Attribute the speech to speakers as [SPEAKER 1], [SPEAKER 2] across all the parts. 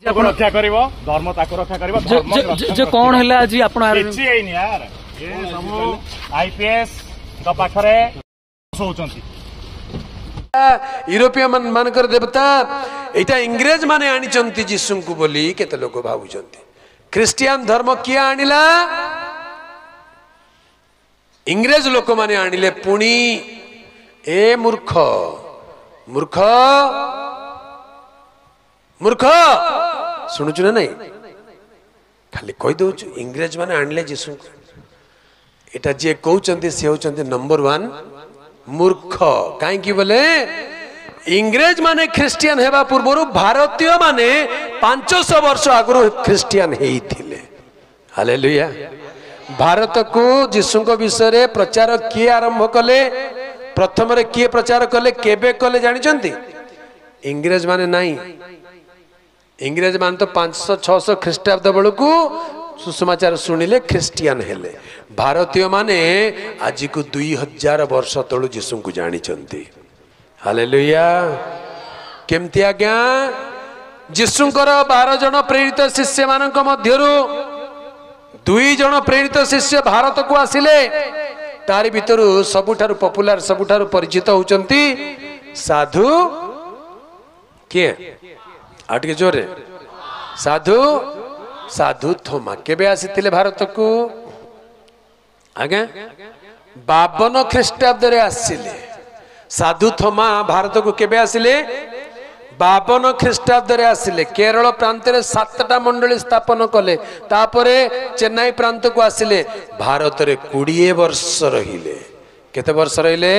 [SPEAKER 1] रक्षा करिवो धर्म ताको रक्षा करिवो
[SPEAKER 2] जो कौन है आज आपण
[SPEAKER 1] किछि एनी यार ए सब आईपीएस का पाखरे सोचंती
[SPEAKER 3] यूरोपीय मानकर देवता एटा इंग्रेज माने आनिचंती जीसु को बोली केते लोक भाबुचंती ख्रिस्टियन धर्म किए आनिला इंग्रेज लोक माने आनिले पुणी ए मूर्ख मूर्ख मूर्ख शुणुचु ना नहीं खाली कही दौ इंग्रेज माने आनिले जीसु एटा जे कहउचंती से होचंती नंबर 1 मूर्ख कहीं बोले इंग्रेज माने ख्रिस्टियन हेबा पूर्व भारतीय माने 500 वर्ष आगु ख्रिस्टियन हेइथिले हालेलुया भारत को जीसु को विषय प्रचार किए आरंभ कले प्रथम रे किए प्रचार कले केबे कले जानिचंती इंग्रेज माने नहीं इंग्रेज मान तो 500-600 ख्रीष्टाब्द बेलू सुसमाचार शुणिले ख्रिस्टियन हेले भारतीय माने आज को 2000 वर्ष तलू जीसु को जानिचंती हालेलुया केमती आज्ञा जीसुंकर 12 जन प्रेरित शिष्य मानक मध्यरु 2 जन प्रेरित शिष्य भारत को आसिले तारि भितरु सबुठारु पॉपुलर सबुठारु परिचित होचंती साधु के आटके जोरे साधु साधु थोमा केबे आसीथिले भारत को आगे 52 ख्रीष्टाब्द रे आसिले साधु थोमा भारत को केबे आसिले 52 ख्रीष्टाब्द रे आसिले केरल प्रांत रे 7टा मंडली स्थापन कले तापरे चेन्नई प्रांत को आसिले भारत रे 20 वर्ष रहिले केते वर्ष रहिले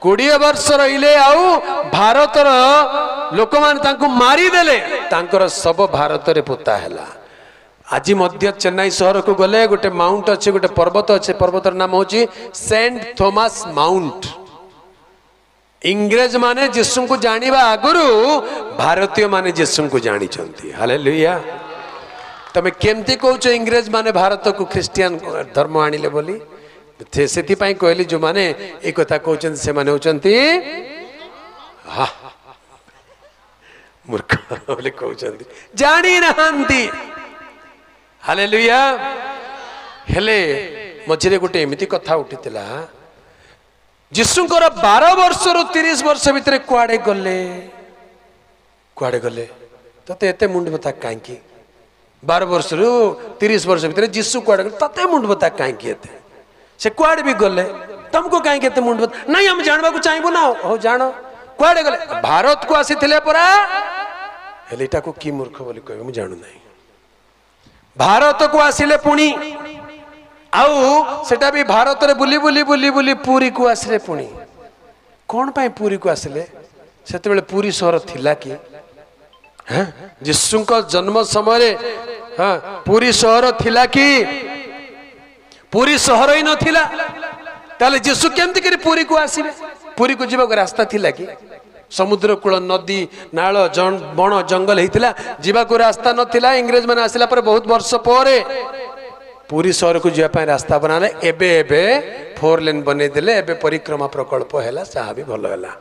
[SPEAKER 3] 20 वर्ष रहिले आउ भारतर लोक मान तांको मारी देले तांकर सब भारत रे पोता हैला आज मध्य चेन्नई शहर को गले गोटे माउंट अच्छे गोटे पर्वत अच्छे पर्वतर नाम होची सेंट थॉमस माउंट इंग्रेज माने जीसु को जानिबा आगुरु भारतीय माने जीसु को जानी चंती हालेलुया तमे केमती कहउछ इंग्रेज माने भारत को ख्रिस्टियन धर्म आनिले बोली सेति पई कहली जो माने ए कथा कहउछन से माने होचंती हा मूर्ख बोले कहउछंती जानी नहंती हालेलुया हेले मझिरे गोटे एमिति कथा उठितिला जीसुंकर 12 वर्ष रु 30 वर्ष भितर कुआडे गले तते एते मुंड बता कांकी 12 वर्ष रु 30 वर्ष भितर जीसु कुआडे गले तते मुंड बता कांकी एते से कुआडे भी गले तुमको कांकी एते मुंड बता नहीं हम जानबा को चाहबो ना हो जानो कुआडे गले भारत को आसीथिले परा हेलेटा को की मूर्ख बोली कहबे हम जानु नहीं भारत को आसिले पुणी आउ सेटा भी भारत रे बुली बुली बुली बुली पुरी को आसिले पुणी कौन पाए पुरी को आसिले सेते बेले पुरी शहर थिला कि हैं जीसु को जन्म समय रे हां पुरी शहर थिला कि पुरी शहर ही न थिला ताले जीसु केमति करी पुरी को आसीबे पुरी को जीवा रास्ता थिला कि समुद्र कूल नदी नाल बण जंगल होता जीवा को रास्ता नथिला इंग्रेज माने आसिला पर बहुत वर्ष परे पुरी शहर को जावाई रास्ता बनाले एबे एबे 4 लेन बने देले एबे परिक्रमा प्रकल्प हैला साहा भी भलो हैला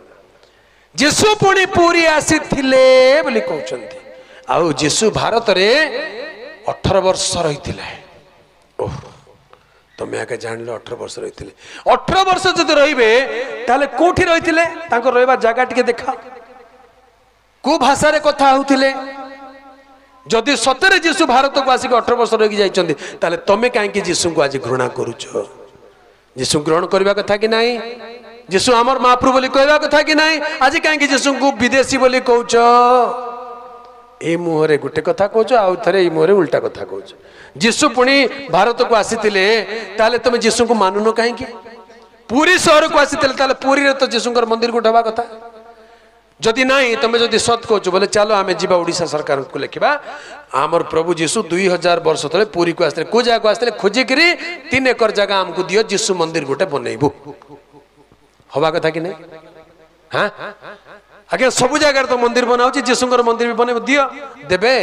[SPEAKER 3] जीसु पुणी पुरी आसीथिले बोली कहउचंती आउ जीसु भारत रे 18 वर्ष रहिथिले ओह तमे आके जानले 18 वर्ष रहिथिले 18 वर्ष जदि रहिबे ताले कोठी रहिथिले तांको रहबा जागा टिके देखा को भाषा रे कथा होउथिले जदि सतरे जीसु भारत को आसिक 18 वर्ष रही जाइछन्ती ताले तमे काहे कि जीसु को आज घृणा करूछो जीसु ग्रहण करबा कथा कि नाही जीसु हमर महाप्रभु बोली कहबा कथा कि नाही आज काहे कि जीसु को विदेशी बोली कहउछो ए मुहरे गुटे कथा कहउछो आउ थरे ए मुहरे उल्टा कथा कहउछो जीसु पुणी भारत को आसीथिले ताले तमे जीसु को मानुनो काहे कि पूरी शहर को आसीथिले ताले पूरी रे तो जीसुंकर मंदिर को ढबा कथा जदि नहीं तमे जदि सत कहउछो बोले चलो आमे जीवा ओडिसा सरकार को लेखिबा आमर प्रभु जीसु 2000 वर्ष तले पूरी को आस्ते को जागा आस्ते खोजी करी 3 एकर जगह हमको दियो जीसु मंदिर गोटे बनैबो हवा कथा कि नहीं हां आगे सब जगह तो मंदिर बनाउची जीसुंकर मंदिर भी बने दियो देबे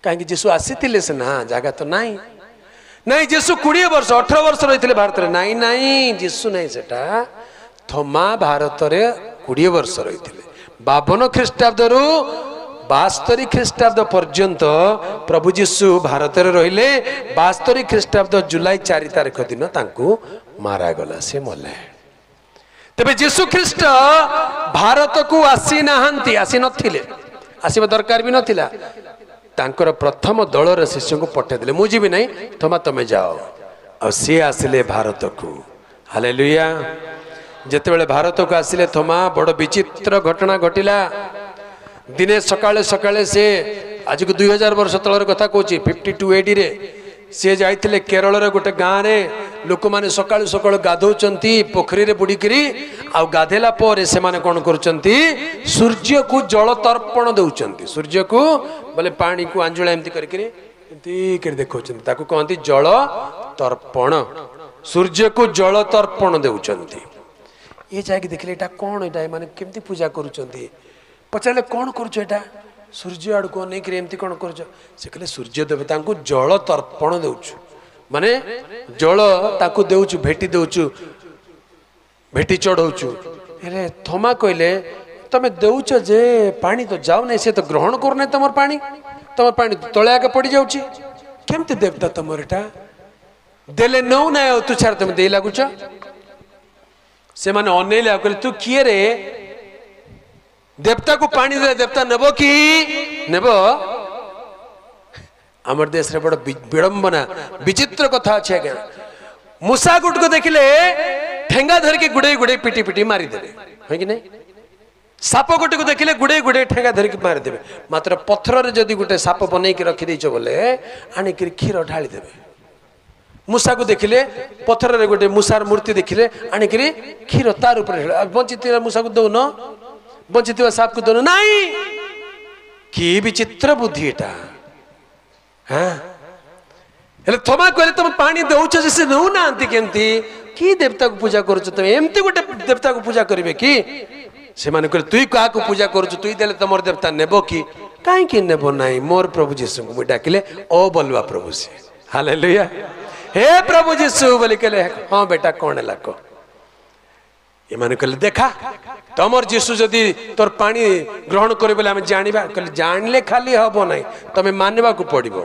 [SPEAKER 3] काहे जीसु आसीथिले से ना जगह तो नहीं नहीं जीसु 20 वर्ष 18 वर्ष रहिथिले भारत रे नहीं नहीं जीसु नहीं सेटा थोमा भारत रे 20 वर्ष रहिथिले 52 ख्रीष्टाब्द रु 72 ଖ୍ରୀଷ୍ଟାବ୍ଦ ପର୍ଯ୍ୟନ୍ତ ପ୍ରଭୁ ଯୀଶୁ ଭାରତରେ ରହିଲେ। 72 ଖ୍ରୀଷ୍ଟାବ୍ଦ ଜୁଲାଇ 4 ତାରିଖ ଦିନ ତାଙ୍କୁ ମାରାଗଲା, ସେ ମଲେ। ତେବେ ଯୀଶୁ ଖ୍ରୀଷ୍ଟ ଭାରତକୁ ଆସି ନାହାନ୍ତି, ଆସି ନଥିଲେ, ଆସିବା ଦରକାର ବି ନଥିଲା। ତାଙ୍କର ପ୍ରଥମ ଦଳର ଶିଷ୍ୟଙ୍କୁ ପଠାଇଦେଲେ, ମୁଁ ଯିବି ନାହିଁ, ଥୋମା ତମେ ଯାଅ। ଆଉ ସିଏ ଆସିଲେ ଭାରତକୁ। ହାଲେଲୁୟା। ଯେତେବେଳେ ଭାରତକୁ ଆସିଲେ ଥୋମା, ବଡ଼ ବିଚିତ୍ର ଘଟଣା ଘଟିଲା। ଦିନେ ସକାଳେ ସକାଳେ ସେ, ଆଜିକୁ 2000 ବର୍ଷ ତଳର କଥା କହୁଛି, 52 AD ରେ ସେ ଯାଇଥିଲେ କେରଳର ଗୋଟେ ଗାଁରେ। ଲୋକମାନେ ସକାଳୁ ସକାଳୁ ଗାଧଉଛନ୍ତି ପୋଖରୀରେ ବୁଡ଼ିକିରି। ଆଉ ଗାଧେଲା ପରେ ସେମାନେ କ'ଣ କରୁଛନ୍ତି, ସୂର୍ଯ୍ୟକୁ ଜଳ ତର୍ପଣ ଦେଉଛନ୍ତି। ସୂର୍ଯ୍ୟକୁ ବୋଲେ ପାଣିକୁ ଆଞ୍ଜୁଳା ଏମିତି କରିକିରି ଏମିତି କରି ଦେଖାଉଛନ୍ତି, ତାକୁ କହନ୍ତି ଜଳ ତର୍ପଣ। ସୂର୍ଯ୍ୟକୁ ଜଳ ତର୍ପଣ ଦେଉଛନ୍ତି। ଇଏ ଯାଇକି ଦେଖିଲେ ଏଇଟା କ'ଣ, ଏଇଟା ଏମାନେ କେମିତି ପୂଜା କରୁଛନ୍ତି। ପଚାରିଲେ କ'ଣ କରୁଛ ଏଇଟା? ସୂର୍ଯ୍ୟ ଆଡ଼କୁ ଅନେଇକିରି ଏମିତି କ'ଣ କରୁଛ? ସେ କହିଲେ ସୂର୍ଯ୍ୟ ଦେବତାଙ୍କୁ ଜଳ ତର୍ପଣ ଦେଉଛୁ, ମାନେ ଜଳ ତାକୁ ଦେଉଛୁ, ଭେଟି ଦେଉଛୁ, ଭେଟି ଚଢ଼ଉଛୁ। ହେଲେ ଥୋମା କହିଲେ ତମେ ଦେଉଛ ଯେ ପାଣି ତ ଯାଉନାହିଁ, ସେ ତ ଗ୍ରହଣ କରୁନାହିଁ ତମର ପାଣି, ତମର ପାଣି ତଳେ ଆଗେ ପଡ଼ିଯାଉଛି। କେମିତି ଦେବତା ତମର ଏଟା? ଦେଲେ ନେଉ ନାହିଁ, ଆଉ ତୁ ଛାଡ଼, ତମେ ଦେଇ ଲାଗୁଛ। ସେମାନେ ଅନେଇଲେ, ଆଉ କହିଲେ ତୁ କିଏ ରେ? ଦେବତା को पानी दे, देवता नेब कि नेब? आमर देश रे बड़ विडंबना विचित्र कथा अच्छे आज्ञा। मूसा गुट को देखिले ठेंगा धर के गुड़े गुड़े पिटी पिटी मारी देवे, है कि नहीं? साप गोटे को देखिले गुड़े गुड़े ठेंगा धर के मारी देवे। मात्र पत्थर रे जदि गुटे साप बनै के रखि दैछ बोले आनी के क्षीर ढाली देवे। मूसा को देखिले पत्थर रे गुटे मूसार मूर्ति देखिले आनी के क्षीर तार ऊपर बंचित मूसा को दो न, बंचित साप को दोनों नहीं। कि विचित्र बुद्धि एटा। हाँ हेले थोमा कहले तुम पानी दउछ जे से नउ नांती केमती कि देवता को पूजा करूछ? तुम एमती गोटे देवता को पूजा करिवे कि? से माने कहले तुई का को पूजा करूछ, तुई देले तमर देवता नेबो कि? काहे कि नेबो नाही, मोर प्रभु यीशु को डाकिले ओ बोलवा प्रभु से। हालेलुया। हे प्रभु यीशु बोली कहले हां बेटा कोन लाको? ये माने कहले देखा तमर जीशु जदि तोर पानी ग्रहण करे बोले आमे जानिबा। कहले जानले खाली हबो नाही, तमे मानबा को पड़िबो।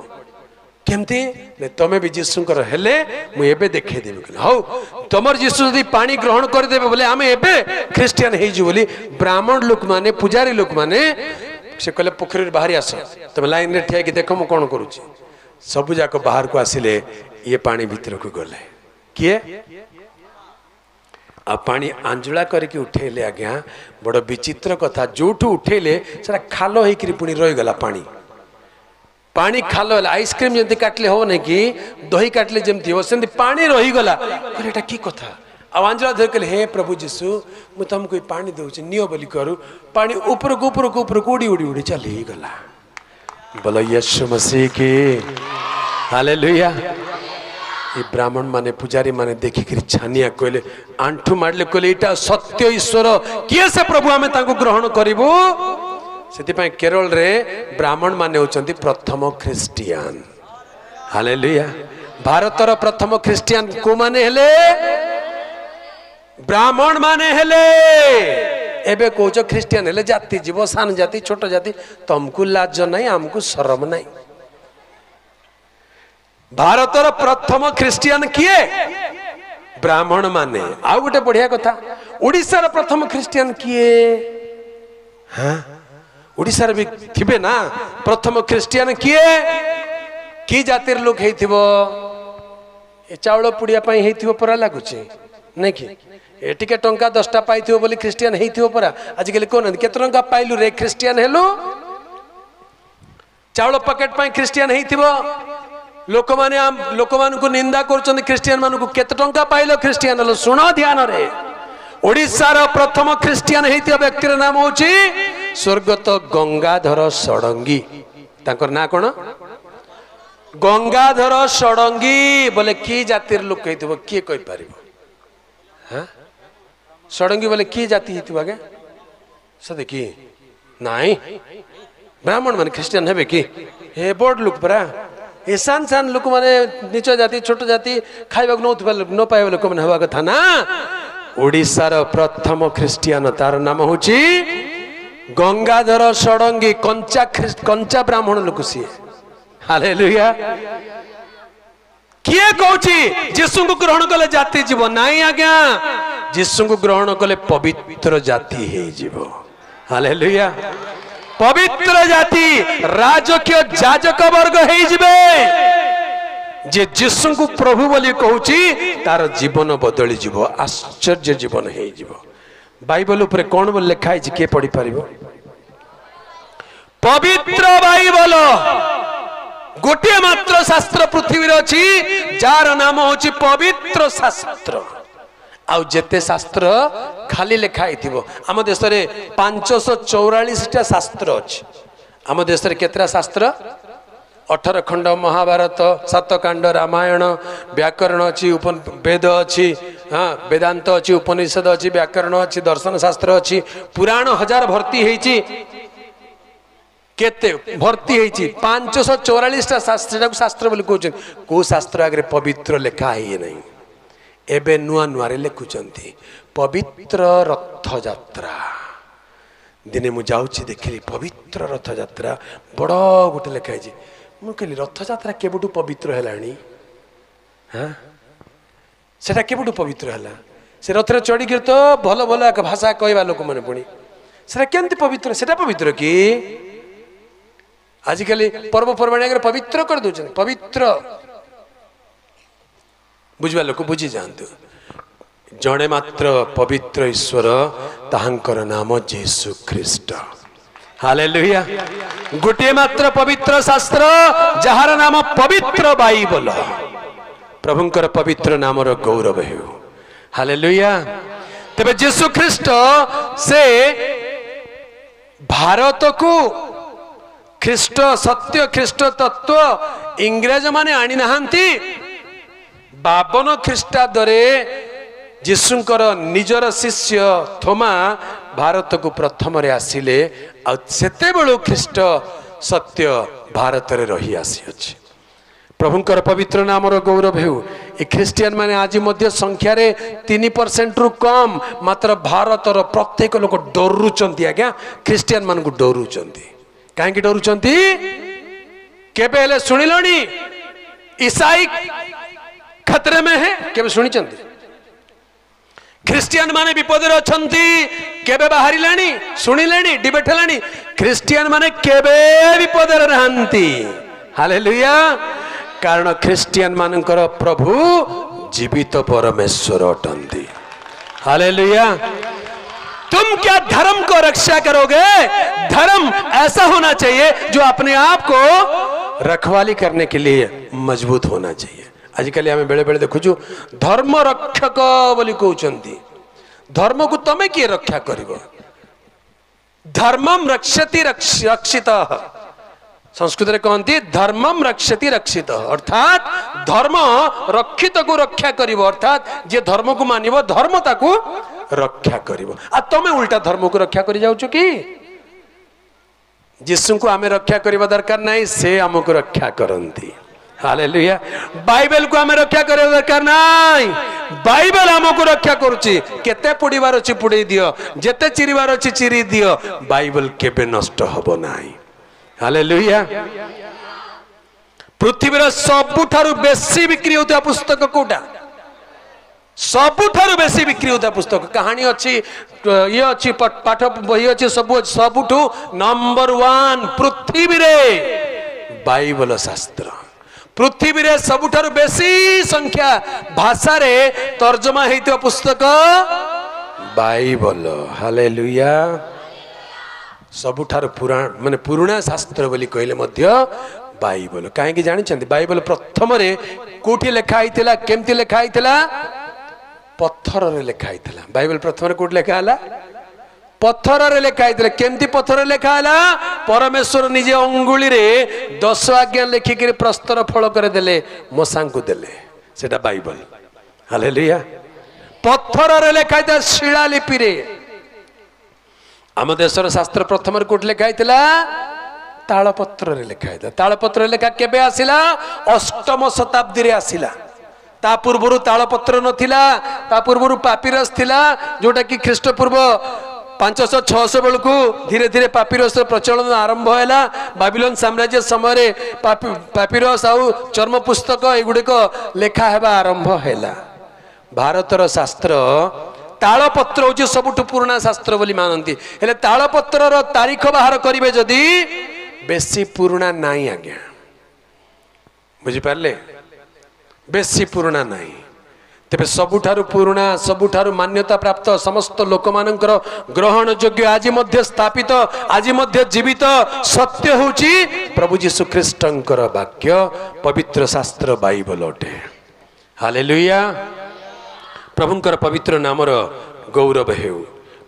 [SPEAKER 3] केमती ने तमे भी जीशुंकर हेले मु एबे देखे देबे। कहले हौ तमर जीशु जदि पानी ग्रहण कर देबे बोले आमे एबे ख्रिस्टियन हे जु बोली ब्राह्मण लोक माने पुजारी लोक माने से कहले पोखरी बाहर आस, तमे लाइन रे ठिया कि देखो मु कोन करूची। सब जाक बाहर को आसिले, ये पानी भीतर को गले किए आ पानी आंजुला करके उठेले। आज्ञा बड़ विचित्र कथा, जोठू उठेले सेटा खालो होइकरी पुणी रही गला। पानी पानी खालो होला, आइसक्रीम जंती काटले हो नै कि दही काटले जमती हो सेंती पानी रही गला। कहले एटा की कथा? आ आंजुला धर कहले हे प्रभु यीशु मु तुमको पानी देउछि नियो बोली करू। पानी ऊपर को उड़ी उड़ी उड़ी चली गला। बोलो यीशु मसीह की हालेलुया। ये ब्राह्मण माने पुजारी माने देखिक छानिया कहले आंठू मारले कहले इटा सत्य ईश्वर किए से प्रभु आमे ताको ग्रहण करिवो। सेति पय केरल रे ब्राह्मण माने होचंती प्रथम ख्रिस्टियन। हालेलुया। भारतर प्रथम ख्रिस्टियन को माने हेले ब्राह्मण माने हेले। एबे कोच ख्रिस्टियन हेले जाति जीव सान जाति छोट जाति, तुमको लाज नहीं हमको शरम नहीं। भारतर प्रथम ख्रिस्टियन किए? ब्राह्मण माने। आउ गोटे बढ़िया कथा, ओडिशार प्रथम ख्रिस्टियन किए? हाँ ओडिशार भी थिबे ना प्रथम ख्रिस्टियन किए? कि जातिर लोक हेथिबो? ए चावल पुड़िया पई हेथिबो परा लागुची नै कि? ए टिके टंका 10टा पाइथिबो बोली ख्रिस्टियन हेथिबो परा। आज केले कोन केते टंका पाइलु रे ख्रिस्टियन हेलु? चावल पैकेट पई ख्रिस्टियन हेथिबो। लोक मान को निंदा कर ख्रिस्टियन मान को केते टंका पाइलो ख्रिस्टियन हेलो? सुनो ध्यान रे, ओडिशार प्रथम ख्रिस्टियन हेतिया व्यक्तिर नाम होची स्वर्गत गंगाधर षडंगी। ताकर ना कोन? गंगाधर षडंगी। बोले कि जातिर लोक हेतिबो किए कहि परिबो? हां षडंगी बोले कि जाति हेतिबो आगे सदे कि नाही ब्राह्मण मान ख्रिस्टियन हेबे कि? हे बड़ लोक परा ए सान सान लोक माने नीच जाति छोट जाति खाइबा न पाइबा लोक माने हवा कथा ना। ओडिशार प्रथम ख्रिस्टियन तार नाम होची गंगाधर षडंगी कंचा ब्राह्मण लोक सी हालेलुया किए कहूची जीशु को ग्रहण कले जाति जीव नाई आज्ञा जीशु को ग्रहण कले पवित्र जाति हे जीव हालेलुया पवित्र जाति राजकीय जाजक वर्ग हे जिबे जे जीशु को प्रभु बोली कहूची तार जीवन बदली जीव आश्चर्य जीवन हे जीव बाइबल ऊपर कौन बोल लिखा है किए पढ़ी पारिबो पवित्र बाइबल गोटे मात्र शास्त्र पृथ्वी अच्छी जार नाम होची पवित्र शास्त्र आउ जेते शास्त्र खाली लिखाई थिबो आम देश रे 544 टा शास्त्र अछि आम देश रे केतरा शास्त्र 18 खंड महाभारत 7 कांड रामायण व्याकरण अच्छी वेद अच्छी हाँ वेदांत अच्छी उपनिषद अच्छी व्याकरण अच्छी दर्शन शास्त्र अच्छी पुराण 1000 भर्ती हेची केते भर्ती हेची 544 टा शास्त्र शास्त्र बोली कहउछन को शास्त्र आगे पवित्र लेखा है नहीं एबे नुआ नुआ रे लिखुचंती पवित्र रथ यात्रा दिने मु जाउची देखली पवित्र रथ यात्रा बड़ गोटे लेखा है मु कहली रथ यात्रा केबुटू पवित्र हेलानी हाँ सेटा केबुटू पवित्र हैला से रथ रे चढ़ी गिर तो भल भल भाषा कहवा लोक माने पुणी सेटा केमती पवित्र सेटा पवित्र कि आजिकल पर्वपर्वाणी आगे पवित्र कर दौन पवित्र बुझवा लोक बुझी जातु जड़े मात्र पवित्र ईश्वर ताहांकर नाम जीसु ख्रीस्ट हालेलुया गोटे मात्र पवित्र शास्त्र जहार नाम पवित्र बाइबल प्रभुंकर पवित्र नामर गौरव हे हालेलुया तेबे जीसु ख्रीस्ट से भारत को ख्रीष्ट सत्य ख्रीष्ट तत्व इंग्रेज माने आनी नहांती 52 ख्रीष्टाब्दरे जीशुंकर निजर शिष्य थोमा भारत को प्रथम रे आसिले आ सेते बेलु ख्रीष्ट सत्य भारत रे रही आसी अछि प्रभुंकर पवित्र नामर गौरव हेउ ए ख्रिस्टियन माने आज मध्य संख्या रे 3% रु कम मात्र भारतर प्रत्येक लोक डरुचंती आज्ञा ख्रिस्टियन मान को डरुचंती काहे डरुचंती केबे हेले सुनिलणी ईसाई खतरे में है केबे सुनिचंती ख्रिस्टियन माने विपद रे अछंती केबे बाहरी लाणी सुनिलेणी डिबेट लाणी ख्रिस्टियन माने केबे विपद रे रहंती हालेलुया कारण ख्रिस्टियन मानकर प्रभु जीवित परमेश्वर अटंती हालेलुया तुम क्या धर्म को रक्षा करोगे धर्म ऐसा होना चाहिए जो अपने आप को रखवाली करने के लिए मजबूत होना चाहिए आजिकल आम बेले बेले देखु धर्म रक्षक बोली कहउचंती धर्म को तमे किए रक्षा करिवो धर्मम रक्षति रक्षित संस्कृत रे कहती धर्मम रक्षति रक्षित अर्थात धर्म रक्षित को रक्षा करिवो अर्थात जे धर्म को मानिवो धर्म ताकू रक्षा करिवो आ तमे उल्टा धर्म को रक्षा करि जाउछो कि जीसु को आमे रक्षा करिवा दरकार नाही से हमको रक्षा करंती हालेलुया बाइबल को हमें रक्षा करे दरकार नाही बाइबल हमको रक्षा करूची केते पुडीबार अछि पुडी दियो जेते चिरीबार अछि चिरी दियो बाइबल केबे नष्ट हबो नाही हालेलुया पृथ्वीर सबुठारु बेसी बिक्री होता पुस्तक कोटा सबुठारु बेसी बिक्री होता पुस्तक कहानी अच्छी ये अच्छी पाठ बही अच्छी सबुठू नंबर 1 पृथ्वी रे बाइबल शास्त्र पृथ्वी रे सबुठारु बेसी संख्या भाषा रे तर्जमा हेतिबा पुस्तक बाइबल हालेलुया सबुठारु पुराण माने पुराना शास्त्र बोली कहले मध्य बाइबल काहे जानि छथि बाइबल प्रथम रे कोठी लेखा आइतिला केमति लेखा आइतिला पत्थर रे लेखा आइतिला बाइबल प्रथम रे कोठी लेखा हला पत्थर रे लेखा आइतिला केमति पत्थर रे लेखा हला परमेश्वर निजे अंगुली रे 10 आज्ञा लेखि के प्रस्तर फल करे देले मोसा को देले सेटा बाइबल हालेलुया पत्थर रे लेखा आइतिला शिलालिपि रे आम देशर शास्त्र प्रथम रे कोठी लेखा आइतिला तालपत्र रे लेखा आइतिला तालपत्र रे लेखा केबे आसिला 8म शताब्दी रे आसिला ता पूर्वरु तालपत्र नथिला ता पूर्वरु पापिरस थिला जोटा कि ख्रीष्टपूर्व 500-600 बेलू धीरे धीरे पापिरस प्रचलन आरंभ है। बाबिलोन साम्राज्य समय पापिरस आउ चर्म पुस्तक एगुड़िक लेखा हेबा आरंभ है। भारतर शास्त्र तालपत्र हूँ सबुठ पुराना शास्त्र बोली मानती हेले तालपत्र तारीख बाहर करेंगे जदि बेसी पुराना नाई आज्ञा बुझिपारे बेसी पुराना नाई तेरे सबुठारु पुराना सबुठारु मान्यता प्राप्त समस्त लोक मानकर ग्रहण योग्य आज मध्य स्थापित आज मध्य जीवित सत्य होची प्रभु जीशु ख्रीष्टंकर वाक्य पवित्र शास्त्र बाइबल अटे। हालेलुया प्रभुंकर पवित्र नामर गौरव हेउ।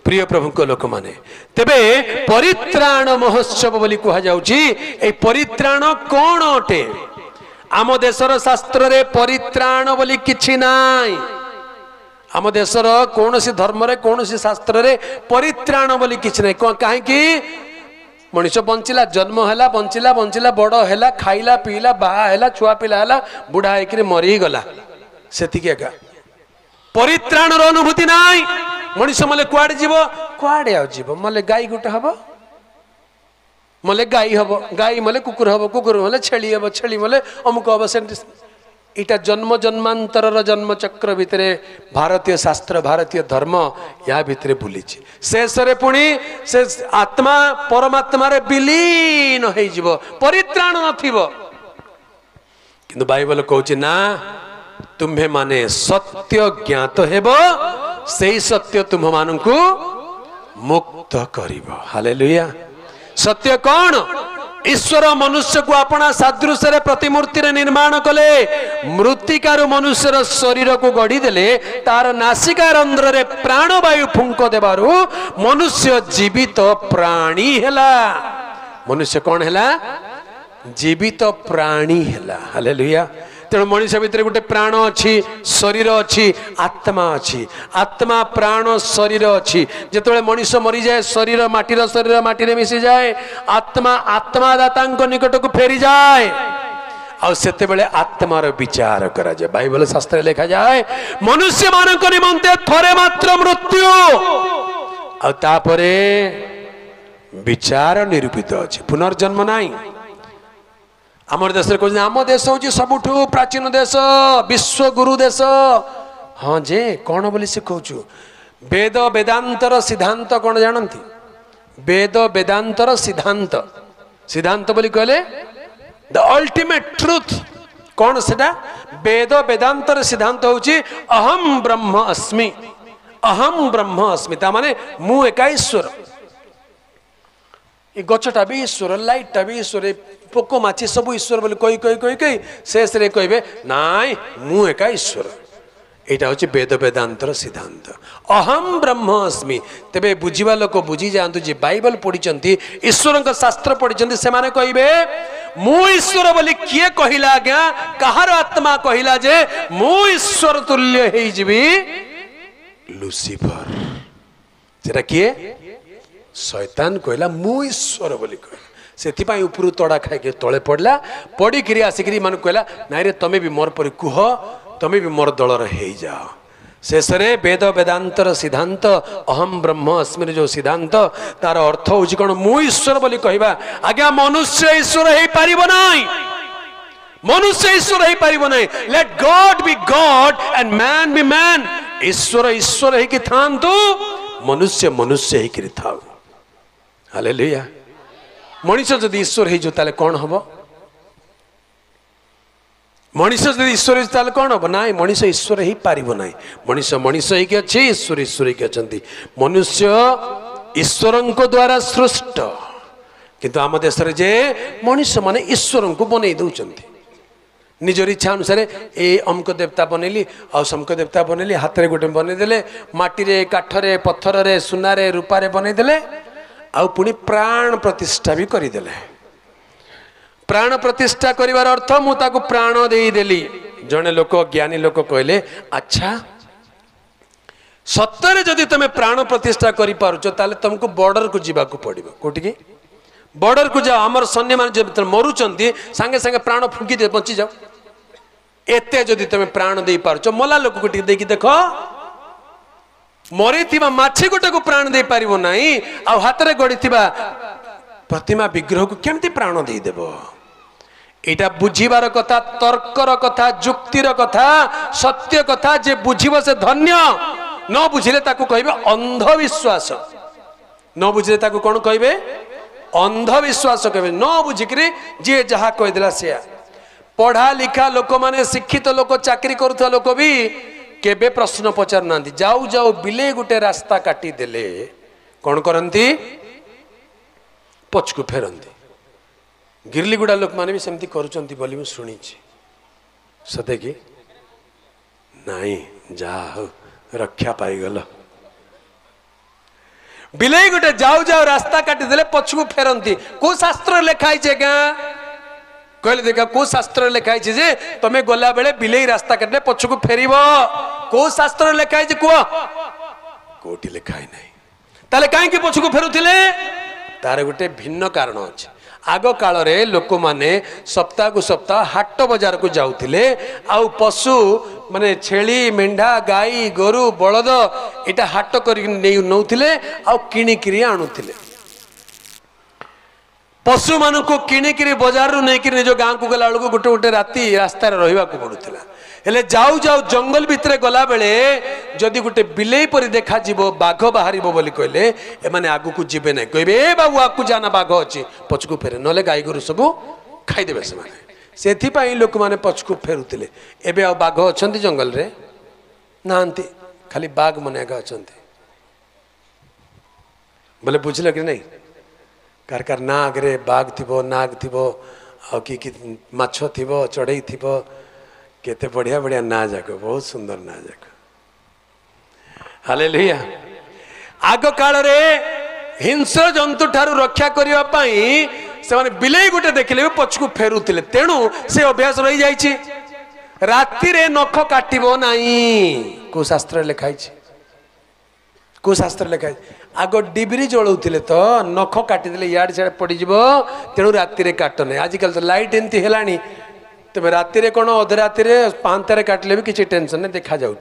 [SPEAKER 3] प्रिय प्रभुक लोक माने तेबे परित्राण महोत्सव बोली कहा जाउची ए परित्राण कोन अटे आम देशर शास्त्र रे परित्राण बोली किछि नाई। आम देशर कौन सी धर्म रे कौन सी शास्त्र रे परित्राण बोली किछि नाई कहीं मनीष बंचिला जन्म है बंचिला बंचिला बड़ है खाइला पीला बाहा है छुआ पिला है बुढ़ा होकर मरी गला सेतिक एका परित्राण अनुभूति नाई। मनीष मले कुआडे जीव कुआडे आ जीव मले गाई गोटे हम मले गाई हम गाई मले कुकुर हम कुकुर मले छेली हम छेली मले अमुक हम से इटा जन्म जन्मांतर जन्म चक्र भितर भारतीय शास्त्र भारतीय धर्म या भितर बुली शेष पुणी से आत्मा परमात्मा रे विलीन हो जीव परित्राण नथिबो किंतु बाइबल कहूची ना तुम्हें माने सत्य ज्ञात हेबो सेही सत्य तुम मानकु मुक्त करिबो। हालेलुया सत्य कौन ईश्वर मनुष्य को अपना सादृश्य रे प्रतिमूर्ति रे निर्माण कले मृत्तिकार मनुष्यर शरीर को गढ़ी देले तार नासिका रंध्र रे प्राणवायु फुंक देबारु मनुष्य जीवित प्राणी हेला। मनुष्य कौन हेला जीवित प्राणी हेला। हालेलुया तेणु मनुष्य भितर गोटे प्राण अच्छी शरीर अच्छी आत्मा अच्छी आत्मा प्राण शरीर अच्छी जिते मनुष्य मरी जाए शरीर माटी मिसी जाए आत्मा आत्मादाता निकट को फेरी जाए और सेते बेले आत्मार विचार करा जाए। बाइबल शास्त्र लिखा जाए मनुष्य मानक निमंते थरे मात्र मृत्यु और तापरे विचार निरूपित अच्छी पुनर्जन्म नहीं। आमर देश कहते आम देश हूँ सबुठू प्राचीन देश विश्व गुरु देश हाँ जे कौन बोली शिखौचु वेद वेदांतर सिद्धांत कौन जानती वेद वेदांतर सिद्धांत सिद्धांत बोली कहले द अल्टीमेट ट्रुथ कौन सेटा वेद वेदांतर सिद्धांत होची अहम ब्रह्म अस्मि ता माने मु एका ईश्वर ये गछटा भी ईश्वर लाइटा भी ईश्वर पोको माछी सब ईश्वर बोली कही कही कही कही शेष रे कहबे नाई मु एका ईश्वर एटा होची वेद वेदांतर सिद्धांत अहम ब्रह्म अस्मि। तेबे बुझीवा लोक बुझी जातु जे बाइबल पढ़ी ईश्वर का शास्त्र पढ़ी से माने कहबे मु ईश्वर बोली किए कहिला आज्ञा कहार आत्मा कहिला जे मु ईश्वर तुल्य हे जीवी लुसिफर सेटा किए शैतान कहला मु ईश्वर बोली कहला से उपरू तड़ा खाई तले पड़ला पड़ी कि आसिक मान कहला नाई रे तमें भी मोर पर कुह तमें भी मोर दलर हो जाओ। शेष वेद वेदांतर सिद्धांत अहम ब्रह्म अस्मि जो सिद्धांत तार अर्थ हूँ कौन मु ईश्वर बोली कहवा आज्ञा मनुष्य ईश्वर हो पारिबो नाही मनुष्य ईश्वर हो पारिबो नाही। Let God be God and man be man ईश्वर ईश्वर ही थांतु मनुष्य मनुष्य ही थाऊ। हालेलुया मनुष्य जदि ईश्वर हो कौन हम मनुष्य जदि ईश्वर हो कौन हम ना मनुष्य ईश्वर हो पार ना मनुष्य मनुष्य ही अच्छी ईश्वर ईश्वर ही अच्छा मनुष्य ईश्वर द्वारा सृष्ट किंतु आम देश जे मनुष्य माने ईश्वर को बनई दौरान निजर इच्छा अनुसार ए अमुक देवता बनैली आ समक देवता बनैली हाथ में गोटे बनईदे माटी काठरे पत्थर सुनारे रूपारे बनईदे आउ पुणी प्राण प्रतिष्ठा भी करदेले। प्राण प्रतिष्ठा करिवार अर्थ मु ताकु प्राण देदेली जड़े लोक ज्ञानी लोक कहले अच्छा सत्तरे जदि तुम प्राण प्रतिष्ठा करि पारुछ ताले तुमको बॉर्डर को जीवाकू पड़िबो कोठी की बॉर्डर को जाओ आमर सैन्य मान जब मरुचंती सांगे सांगे प्राण फुंकी दे बची जाओ एते जदि तुम प्राण दे पारुछ मला लोक को देखि देखो मरी माछी गोटे को प्राण दे पारिबो नाही आ हाथ रे गड़ी प्रतिमा विग्रह को केमती प्राण दे देबो एटा बुझीबार कथा तर्कर कथा जुक्तिर कथा सत्य कथा जे बुझिबो से धन्य न बुझिले ताकू कहबे अंधविश्वास न बुझिले ताकू कोन कहबे अंधविश्वास कहबे न बुझिकरी जे जहा कह देला से पढ़ा लिखा लोक माने शिक्षित लोक चाकरी करूथा लोक भी केबे प्रश्न पचार ना जाऊ जाऊ बिले गुटे रास्ता काटी देले कौन करती पछकू फेरती गिरलीगुड़ा लोक माने भी सेमती करुचंती बोली मैं शुणी सते कि नहीं जा हो रक्षा पाईगल बिले गुटे जाऊ जाऊ रास्ता काटी देले पछकू फेरती को शास्त्र लिखाई क्या कहले देखा को शास्त्र लिखाई जे तमे गला बेले बिलेई रास्ता काटले पछकू फेरिबो को शास्त्र लिखाई जे कुआ कोठी लिखाई नहीं ताले काहे कि पछकू फेरुथिले तार गोटे भिन्न कारण अछि आग काल रे लोक माने सप्ताह को सप्ताह हाट बाजार को जाउथिले आउ पशु माने छेली मेंढा गाई गोरु बळद एटा हाट करि नउथिले आउ किणी किरि आनुथिले पशु मान को किणिकी बजार नहीं निज गाँव को गला बेलू गोटे गोटे राति रास्ता रहा पड़ूला हेले जाऊ जाऊ जंगल भितर गला बेले जदि गोटे बिलेई परी देखा बाघ बाहर बोली कहले एमाने आगु को जीवे ना कहे ए बाबू आगु जाना बाघ अच्छी पछकू फेरे ना गाई गोरु सब खाईदेवे से लोक मैंने पछकू फेरुले एबे आ बाघ अच्छा जंगल रे नांती खाली बाघ मन आगे अच्छा बोले बुझल कि नहीं कार कार नाग रे बाघ थिबो नाग थिबो आ कि माछ थिबो चढ़ई थिबो केते बढ़िया बढ़िया ना जाक बहुत सुंदर ना जाक हालेलुया आग काल रे हिंस्र जंतु ठारू रक्षा करिवा पई से माने बिलेई गोटे देखिले पछकू फेरुतिले तेणु से अभ्यास रही जाइछि राति रे नख काटिबो नाही को शास्त्र लिखाई छि को शास्त्र लिखाई आग डिबरी जलाऊे तो नख काटिदे इाड़े सियाड़े पड़ज तेणु राति काट ना आजिकल तो लाइट एमती है तेज राति कौन अध राति पांतारे काटिले भी किसी टेंशन नहीं देखा जा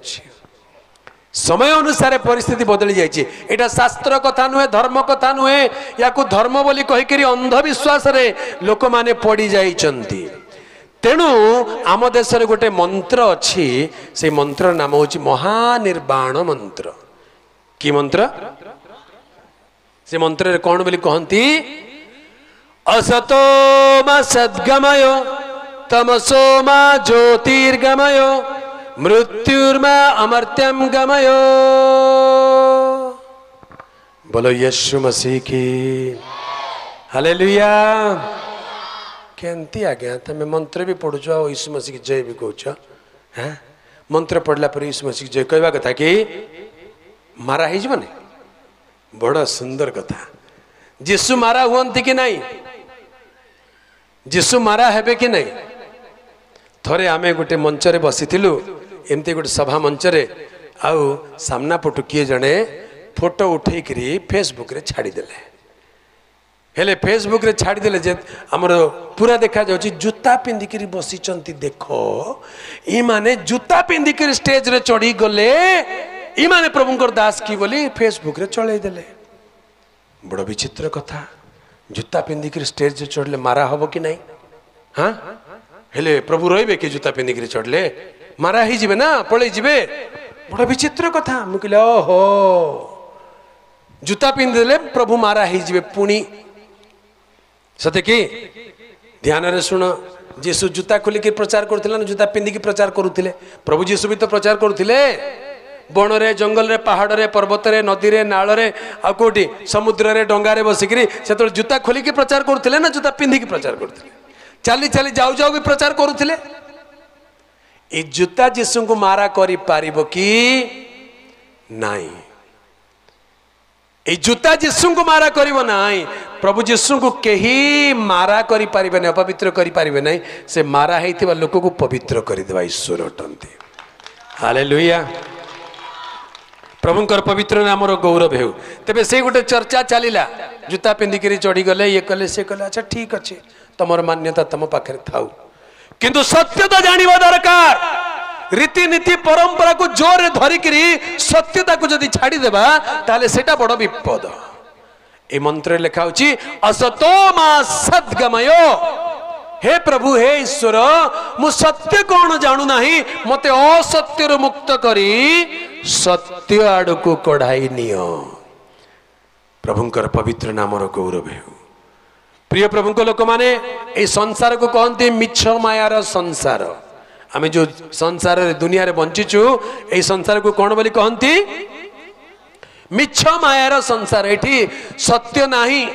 [SPEAKER 3] समय अनुसार परिस्थिति बदली जाइए शास्त्र कथा नुहे धर्म कथा नुहे या धर्म बोली कहीकि अंधविश्वास रे लोक माने पड़ी जाइछंती तेणु आम देश गोटे मंत्र अच्छी से मंत्र नाम हूँ महानिर्वाण मंत्र कि मंत्र से मंत्र कौन बोली कहती असतो मा सद्गमय तमसो मा ज्योतिर्गमय मृत्युर्मा अमर्त्यम गमय बोलो यीशु मसीह की हालेलुया केंती आज्ञा तमें मंत्र भी पढ़ुच आ यीशु मसीह की जय भी कौच हाँ मंत्र पढ़ला पर यीशु मसीह की जय कहवा कथा कि मारा हो बड़ा सुंदर कथा जीशु मारा हुअंती कि नहीं जीशु मारा हेबे कि नहीं थरे आमे गोटे मंचरे बसीथिलु एमती गोटे सभा मंचरे आउ सामना पटु किए जड़े फोटो उठे फेसबुक रे छाड़ी देले हेले फेसबुक रे छाड़ी देले जे हमर पूरा देखा जाउची जूता पिंदिकरी बसीचंती देखो ई माने जूता पिंदिकरी स्टेज रे चढ़ी गले ई माने प्रभुंकर दास की बोली फेसबुक रे चढ़े देले बड़ विचित्र कथा जूता पिंदिकरी स्टेज रे चढ़ले मारा हबो कि नहीं हाँ हेले प्रभु रहिबे कि जूता पिंदिकरी चढ़ले मारा ही जिबे ना पळे जिबे बड़ विचित्र कथा मु कहले ओहो जूता पिंदिले प्रभु मारा ही जिबे पुणी सते कि ध्यान रे सुन जीशु जूता खोली के प्रचार करथिला ना जूता पिंदी के प्रचार करूथिले प्रभु जीशु भी तो प्रचार करूथिले बण रे जंगल रे पहाड़ रे पर्वत रे नदी रे नाल रे आ कोठी समुद्र रे डंगा रे बसिकरी से जूता खोली के प्रचार करूथिले ना जूता पिंदी के प्रचार करूथिले चाली चाली जाऊ जाऊ भी प्रचार करूथिले ए जूता जीशु को मारा करी पारिबो कि नाही ए जूता जीशु को मारा करिबो नाही प्रभु जीशु को केही मारा करी पारिबे नै अपवित्र करी पारिबे नै से मारा हेतिबा लोक को पवित्र करी देबा ईश्वर अटंती हालेलुया प्रभुंकर पवित्र नाम गौरव हेउ तेबे से गोटे चर्चा चलिला जूता पिंदिकरी चढ़ी गले ये कले से कले अच्छा ठीक अच्छे तुम मान्यता तुम पाखे थाउ किंतु सत्य तो जानिबा दरकार रीतिनीति परंपरा को जोर धरिकी सत्यता को जदि छाड़देबा ताले सेटा बड़ विपद। ए मंत्र लिखा होची असतो मा सद्गमय। हे प्रभु हे ईश्वर मु सत्य कौन जानू नाही मते असत्य मुक्त करी सत्य आड़ को कढ़ाई नियो। प्रभुंकर पवित्र नामर गौरव हो। प्रिय प्रभु को लोक माने ए संसार को कहते मिछ मायार संसार। आमे जो संसार दुनिया रे बंचीचु ए संसार को कौन बोली कहती मिछ मायार संसार। एठी सत्य नाही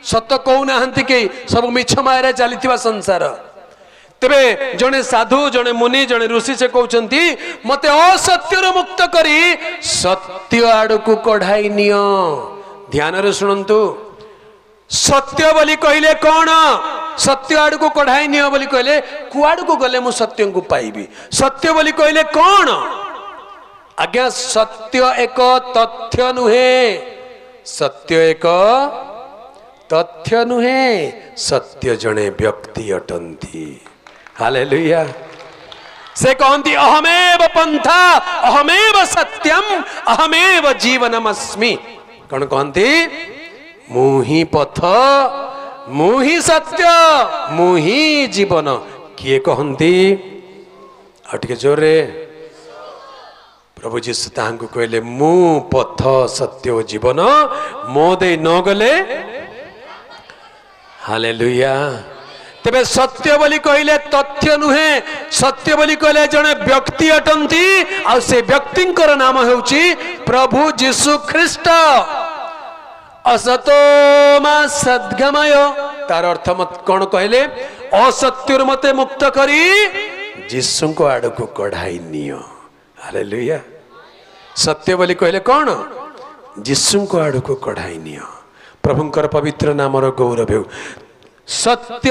[SPEAKER 3] सत्य कहू नाहंती के सब मिछ मायार चलीथिबा संसार। तेबे जने साधु जने मुनि जने ऋषि से कहउचंती मते असत्यर मुक्त करी सत्य आड़ को कढ़ाई नियो। ध्यान रे सुनंतु सत्य बोली कहले कौन सत्य आड़ को कढ़ाई नियो बोली कहले कुआड़ को गले मु सत्य को पाइबी। सत्य बोली कहले कौन आज्ञा सत्य एक तथ्य नुहे सत्य एक तथ्य नुहे सत्य जने व्यक्ति अटंती। हालेलुया। से कहती अहमेव पंथा अहमेव सत्यम अहमेव जीवनमस्मि। कौन कहती मुही पथ मुही सत्य मुही जीवन। किए कहती आउटे जोर रे प्रभु जीशु तांको कहले मु पथ सत्य जीवन मो दे न गले। हालेलुया। तेबे सत्य बोली कहले तथ्य नुहे सत्य बोली कहले जने व्यक्ति अटंती आ से व्यक्तिंकर नाम हेउची प्रभु जीशु ख्रीष्ट। असतो मा सद्गमय तार अर्थ मत कौन कहले असत्य मते मुक्त करी जीशु को आड़ को कढ़ाई नियो। हालेलुया। सत्य बोली कहले कौन जीशु को आड़ को कढ़ाई नियो। प्रभुंकर पवित्र नामर गौरव हो। सत्य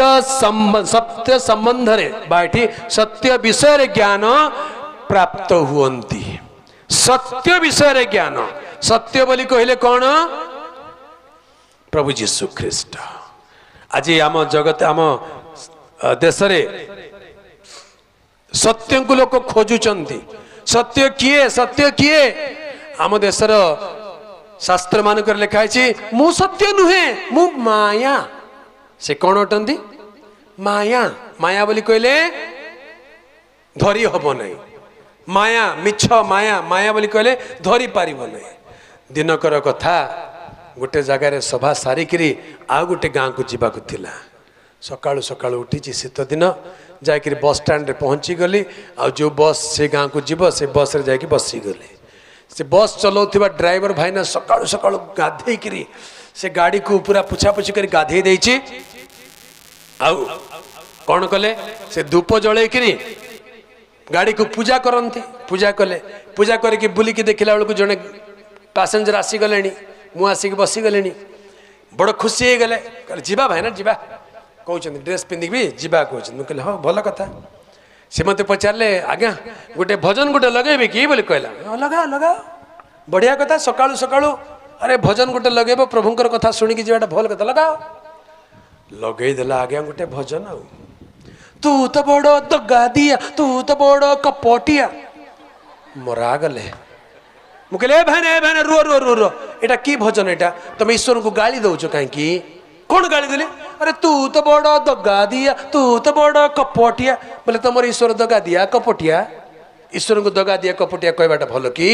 [SPEAKER 3] संबंध रे बाठी सत्य विषय रे ज्ञान प्राप्त हुअंती। सत्य विषय रे ज्ञान सत्य बोली कहले कौन प्रभु जीशु ख्रीष्ट। आज आम जगत आम देश रे सत्य को लोक खोजुचंती। सत्य किए सत्य किए आम देशर शास्त्र मानक लिखा है मु सत्य नुहे मु माया। से कौन अटंती माया। माया बोली कहले धरी हब नहीं माया मिछ माया माया बोली कहले धरी पारिब नहीं। दिनकर कथा गोटे जगार सभा सारिकी आ गोटे गाँ को जीवाक थिला। सकाळु सकाळु उठी शीत दिन जाकर बस स्टैंड रे पहुँची गली आ जो बस से गाँ को जीव से बस रे जाके बसी गली। से बस चलाउथिबा ड्राइवर भाईना सकाळु सकाळु गाधे करी से गाड़ी को पूरा पुछापुछि कर गाधे देछि। आउ कौन कले से धूप जले करी गाड़ी को पूजा करती। पूजा कले पूजा करके बुलिकी देखला बेलू जड़े पैसेंजर आसी गले मु आसिक बसी गले बड़ खुशी हो गले जीवा भाई ना जीवा कहते ड्रेस पिंधिकी जीवा कहते मुझे हाँ भल कथा। से मत पचारे आज्ञा गोटे भजन गोटे लगेबे कि बोली कहला लगा लगा बढ़िया कथा सकाळु सकाळु अरे भजन गोटे लगेब प्रभुंकर कथा शुणिकी जीवाटा भल कथा लगाओ। लगेदेला आज्ञा गोटे भजन आ तू तो बड़ दगा दिया तू तो बड़ कपटिया मरा गले। मुझे भाई रुह रुह रुह रुह एटा की भजन एटा तुम ईश्वर को गाली दौच कहीं कौन गाली देली अरे तू तो बड़ दगा दिया तू तो बड़ कपटिया बोले तुम ईश्वर दगा दिया कपटिया। ईश्वर को दगा दिया कपटिया कहवाटा भल कि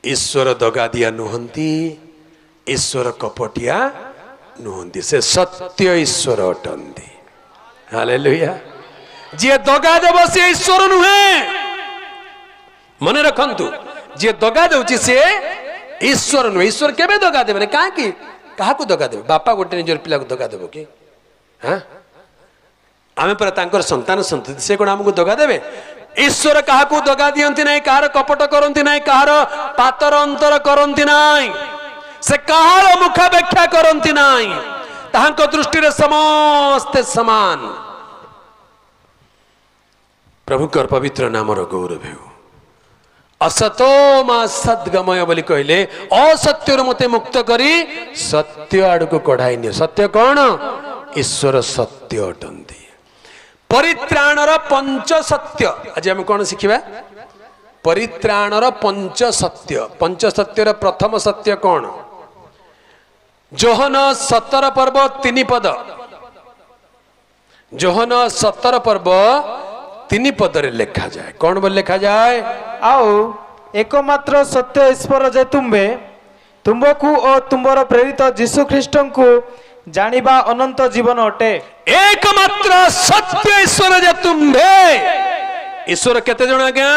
[SPEAKER 3] ईश्वर दगा दिया नुहंती ईश्वर कपटिया नुहंती से सत्य ईश्वर अटंती। हालेलुया। जे दगा देव से ईश्वर नुहे मन रखंतु जे दगा दउची से ईश्वर नुहे। ईश्वर केबे दगा देबे काहे कि काहा को दगा देबे बापा गोटे निजर पिला को दगा देबो कि हां आमे पर तांकर संतान संतति से कोन हमको दगा देबे। ईश्वर काहा को दगा दियंती नाही काहार कपट करंती नाही काहार पातर अंतर करंती नाही से काहार मुख व्याख्या करंती नाही ताहांक दृष्टि रे समस्त समान। प्रभुकर पवित्र नामर गौरव हो। असतो मा सद्गमय बोली कहले असत्य मते मुक्त करी सत्य आड़ को कढ़ाई नियो। सत्य कौन ईश्वर सत्य अटंती। परित्राणर पंच सत्य आज आम कौन शिखा परित्राणर पंच सत्यर प्रथम सत्य कौन जोहन 17 पर्व 3 पद जोहन 17 पर्व 3 पद रे लिखा जाए कौन बोल लिखा जाए
[SPEAKER 4] आओ एकमात्र सत्य ईश्वर जे तुम्बे तुमको और तुमर प्रेरित जीशु ख्रीष्ट को जानिबा अनंत जीवन अटे
[SPEAKER 3] एकमात्र सत्य ईश्वर जे तुम्बे ईश्वर केते जण आज्ञा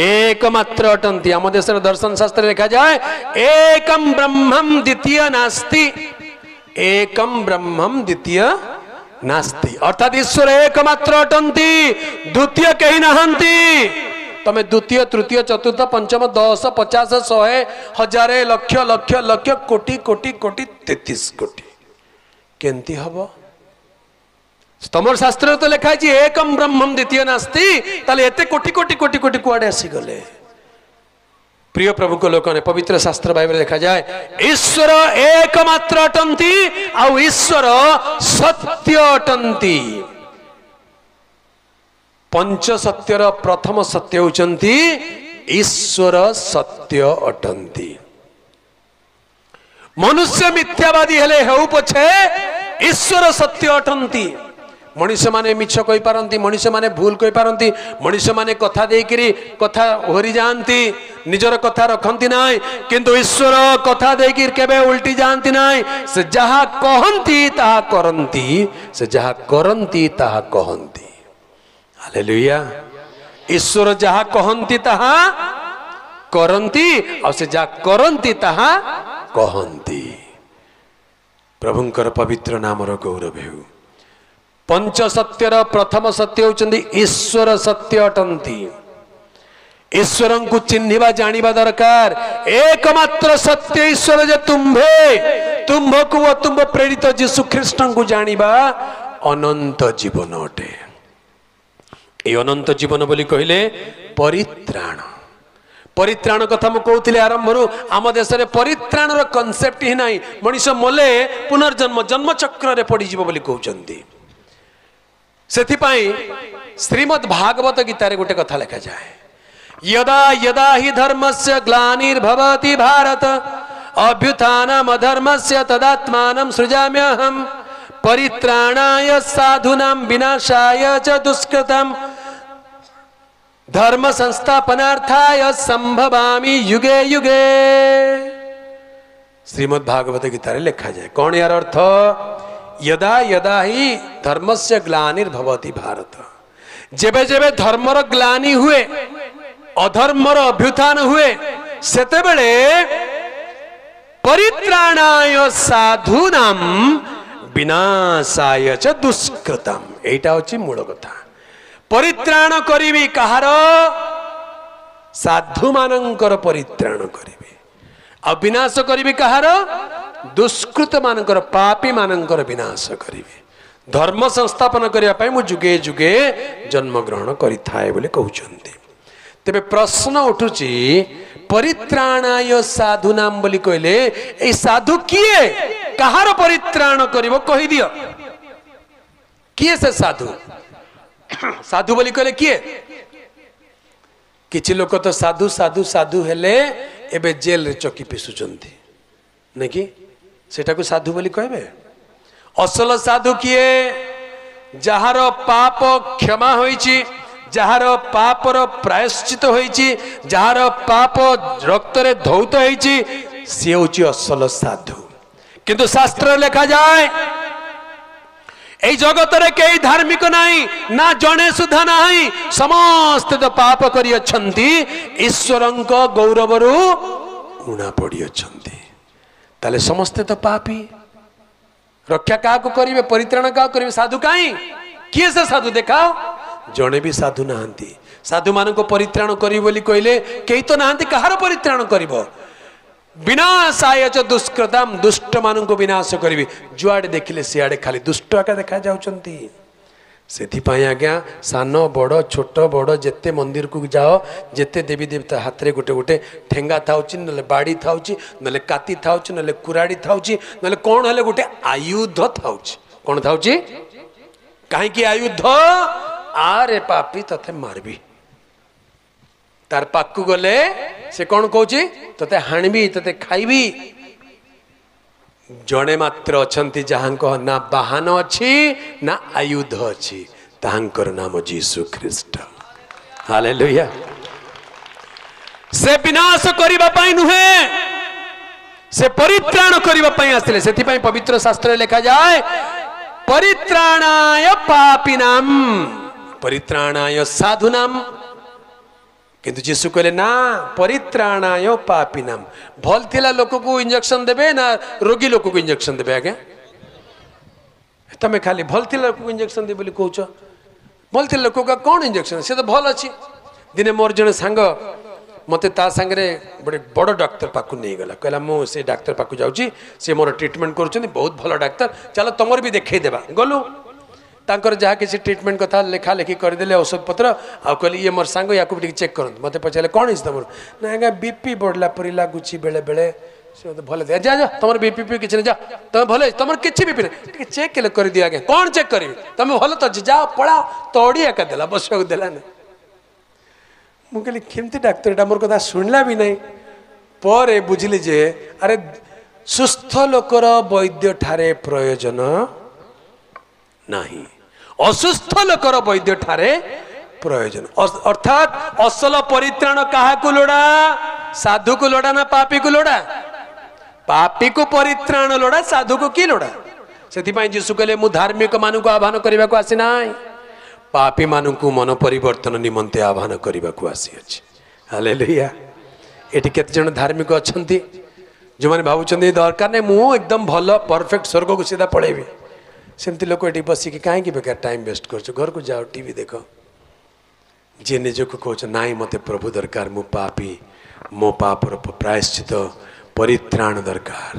[SPEAKER 3] एकमात्र अटंती आम देश दर्शन शास्त्र लिखा जाए एकम ब्रह्मम द्वितीय नास्ति एकम ब्रह्मम द्वितीय नास्ति अर्थात ईश्वर एकमात्र अटंती द्वितीय कहीं नहंती तमे द्वितीय तृतीय चतुर्थ पंचम 10 50 100 1000 लक्ष लक्ष लक्ष कोटि कोटि कोटि 33 कोटि केंती हबो तमर शास्त्र तो लिखा है एकम ब्रह्मम द्वितीय नास्ति ताले एते कोटि कोटि कोटि कोटि कुआडे आसी गले प्रिय प्रभु को लोक ने पवित्र शास्त्र बाइबल लिखा जाए ईश्वर एकमात्र अटंती आ ईश्वर सत्य अटंती पंच सत्यर प्रथम सत्य होचंती ईश्वर सत्य अटंती मनुष्य मिथ्यावादी हेले हेउ पछे ईश्वर सत्य अटंती मनुष्य माने मिछ कहि पारंती मनुष्य माने भूल कहि पारंती मनुष्य माने कथा देकिरी कथा होरी जानती निजर कथा रखंती नाय किंतु ईश्वर कथा देकिर केबे उल्टी जानती नाय से जहा कहंती ताहा करंती से जहा करंती ताहा कहंती हालेलुया ईश्वर जहा कहंती ताहा करंती और से जहा करंती ताहा कहंती प्रभुंकर पवित्र नामर गौरव हेउ पंच सत्यर प्रथम सत्य होचंदी ईश्वर सत्य अटंती ईश्वर को चिन्हिबा जानिबा दरकार एकमात्र सत्य ईश्वर जे तुम्भको व तुम्भ प्रेरित जीशु ख्रीष्ट को जानिबा अनंत जीवन अटे ए अनंत जीवन बोली कहले परित्राण परित्राण कथा मु कहूली आरंभ आम देश में परित्राण कनसेप्ट ही नहीं मनुष्य मले पुनर्जन्म जन्म चक्र रे पड़ी जीव बोली कहउचंती सेथिपाई श्रीमद् भागवत गीता रे गोटे कथा लिखा जाए यदा यदा हि धर्मस्य ग्लानिर्भवति भारत अभ्युत्थानम् अधर्मस्य तदात्मानं सृजाम्यहम् परित्राणाय साधूनां विनाशाय च दुष्कृतम् धर्म संस्थापनार्थाय संभवामि युगे युगे श्रीमद् भागवत गीता रे लिखा जाए कौन यार अर्थ यदा यदा ही धर्मस्य ग्लानिर्भवति भारत जेबे जेबे धर्मर ग्लानि हुए अधर्मर अभ्युत्थान हुए सेते बेले परित्राणाय साधूनां विनाशाय च दुष्कृतम् एटा होची मूल कथा परित्राण करिबी कहार साधु मानकर परित्राण करिबी आ विनाश करिबी कहार दुष्कृत मानकर पापी मानकर विनाश करिबी धर्म संस्थापन करिया पई मु जुगे जुगे जन्म ग्रहण करि थाए बोले कहउचंती तेबे प्रश्न उठुची परित्राणाय साधूनाम बोली कहले ए साधु किए कहार परित्राण करिवो कहि दियो किए से साधु साधु बोली कहले किए किछि लोक तो साधु साधु साधु हेले एबे जेल रे चकी पिसुचंती नै कि सेटा को साधु बोली कहबे असल साधु किए जहार पाप क्षमा होईची जहार पापर प्रायश्चित होईची जहार पाप रक्त रे धौत होईची से होची असल साधु किंतु शास्त्र लिखा जाए এই জগতরে কেই ধার্মিক নাই না জনে সুধা নাই সমস্ত তো পাপ করি অছন্তি ईश्वरଙ୍କ গৌরবরু উণা পড়ি অছন্তি তাহলে সমস্ত তো পাপী रक्षा काको करिवे परित्राण का करिवे साधु काई किए से साधु देखाओ जणे भी साधु नाहंती साधु मान को परित्राण करी बोली कहले केई तो नाहंती कहार परित्राण करिवो विनाशाय च दुष्कृतम दुष्ट मान को विनाश करिवे जुआडे देखिले सियाडे खाली दुष्ट आका देखा जाउचंती सेथिपाई आज्ञा सान बड़ छोट बड़ जेते मंदिर को जाओ जेते देवी देवता हाथ रे गोटे गोटे ठेंगा थाउची नले बाड़ी थाउची नले काती थाउची नले कुराड़ी थाउची नले कोन हले गोटे आयुध थाउची कोन थाउची कहीं आयुध आरे पापी तथे मारबी तार पाक गले से कौन कहूची तते हाणबी तते खाइबी जड़े मात्र अछंती जहां ना बाहन अच्छी ना आयुध अच्छी तांकर नाम जीसु ख्रीस्ट हालेलुया से विनाश करबा पई नुहे से परित्राण करबा पई आस्थिले सेति पई पवित्र शास्त्र लिखा जाए परित्राणाय पापिनाम परित्राणाय साधुनाम किंतु जीसु कहले ना परित्राणाय पापिनाम भल थिला लोक को इंजेक्शन देबे ना रोगी लोक को इंजेक्शन देबे आगे तमे खाली भल थिला लोक को इंजेक्शन दे बोली कहउछ भल थिला लोक का कौन इंजेक्शन से तो भल अछि दिने मोर जने सांग मते ता संगे बड़े बड़ डॉक्टर पाकु नहीं गला कहला मो से डॉक्टर पाकु जाउची से मोर ट्रीटमेंट करूछनी बहुत भल डॉक्टर चलो तमर भी देखै देबा गलु तांकर जहाँ किसी ट्रीटमेंट कथा लेखा लेखी करदे औषध पत्र आ कहली ये मोर सांग या चेक कर मत पचारे कौन है तुम ना आज्ञा बीपी बढ़ला परी लगुच बेले बेले से भले दे जा जा तुम बीपी किसी नहीं जा तुम भले तुम किसी बीपी नहीं चेक कर दिया आज्ञा कौन चेक करी तुम भल तो जा पड़ा तोड़ी एका देला बसक देला नहीं मुझे केमती डाक्तर एटा मोर कथा शुणला भी नहीं पर बुझिली जे अरे सुस्थ लोकर वैद्य ठारे प्रयोजन नहीं असुस्थ लोकर वैद्य ठारे प्रयोजन अर्थात असल परित्राण क्या लोड़ा साधु को लोड़ा ना पापी को लोड़ा पापी को परित्राण लोड़ा साधु को कि लोड़ा से जीसु कहले मु धार्मिक मानु को आह्वान करने को आसी ना पापी मानु को मन परिवर्तन निमंते आह्वान करने को आसी अछि हालेलुया एटी केते जन धार्मिक अछंती जो माने भाबुचंदी दरकार नै मु एकदम भल परफेक्ट स्वर्ग को सीधा पळेबी सेमती लोक ये बसिक कहीं बेकार टाइम वेस्ट कर घर को जाओ टीवी देख जी निजक कह ना मत प्रभु दरकार मु पापी मो पापर प्रायश्चित परित्राण दरकार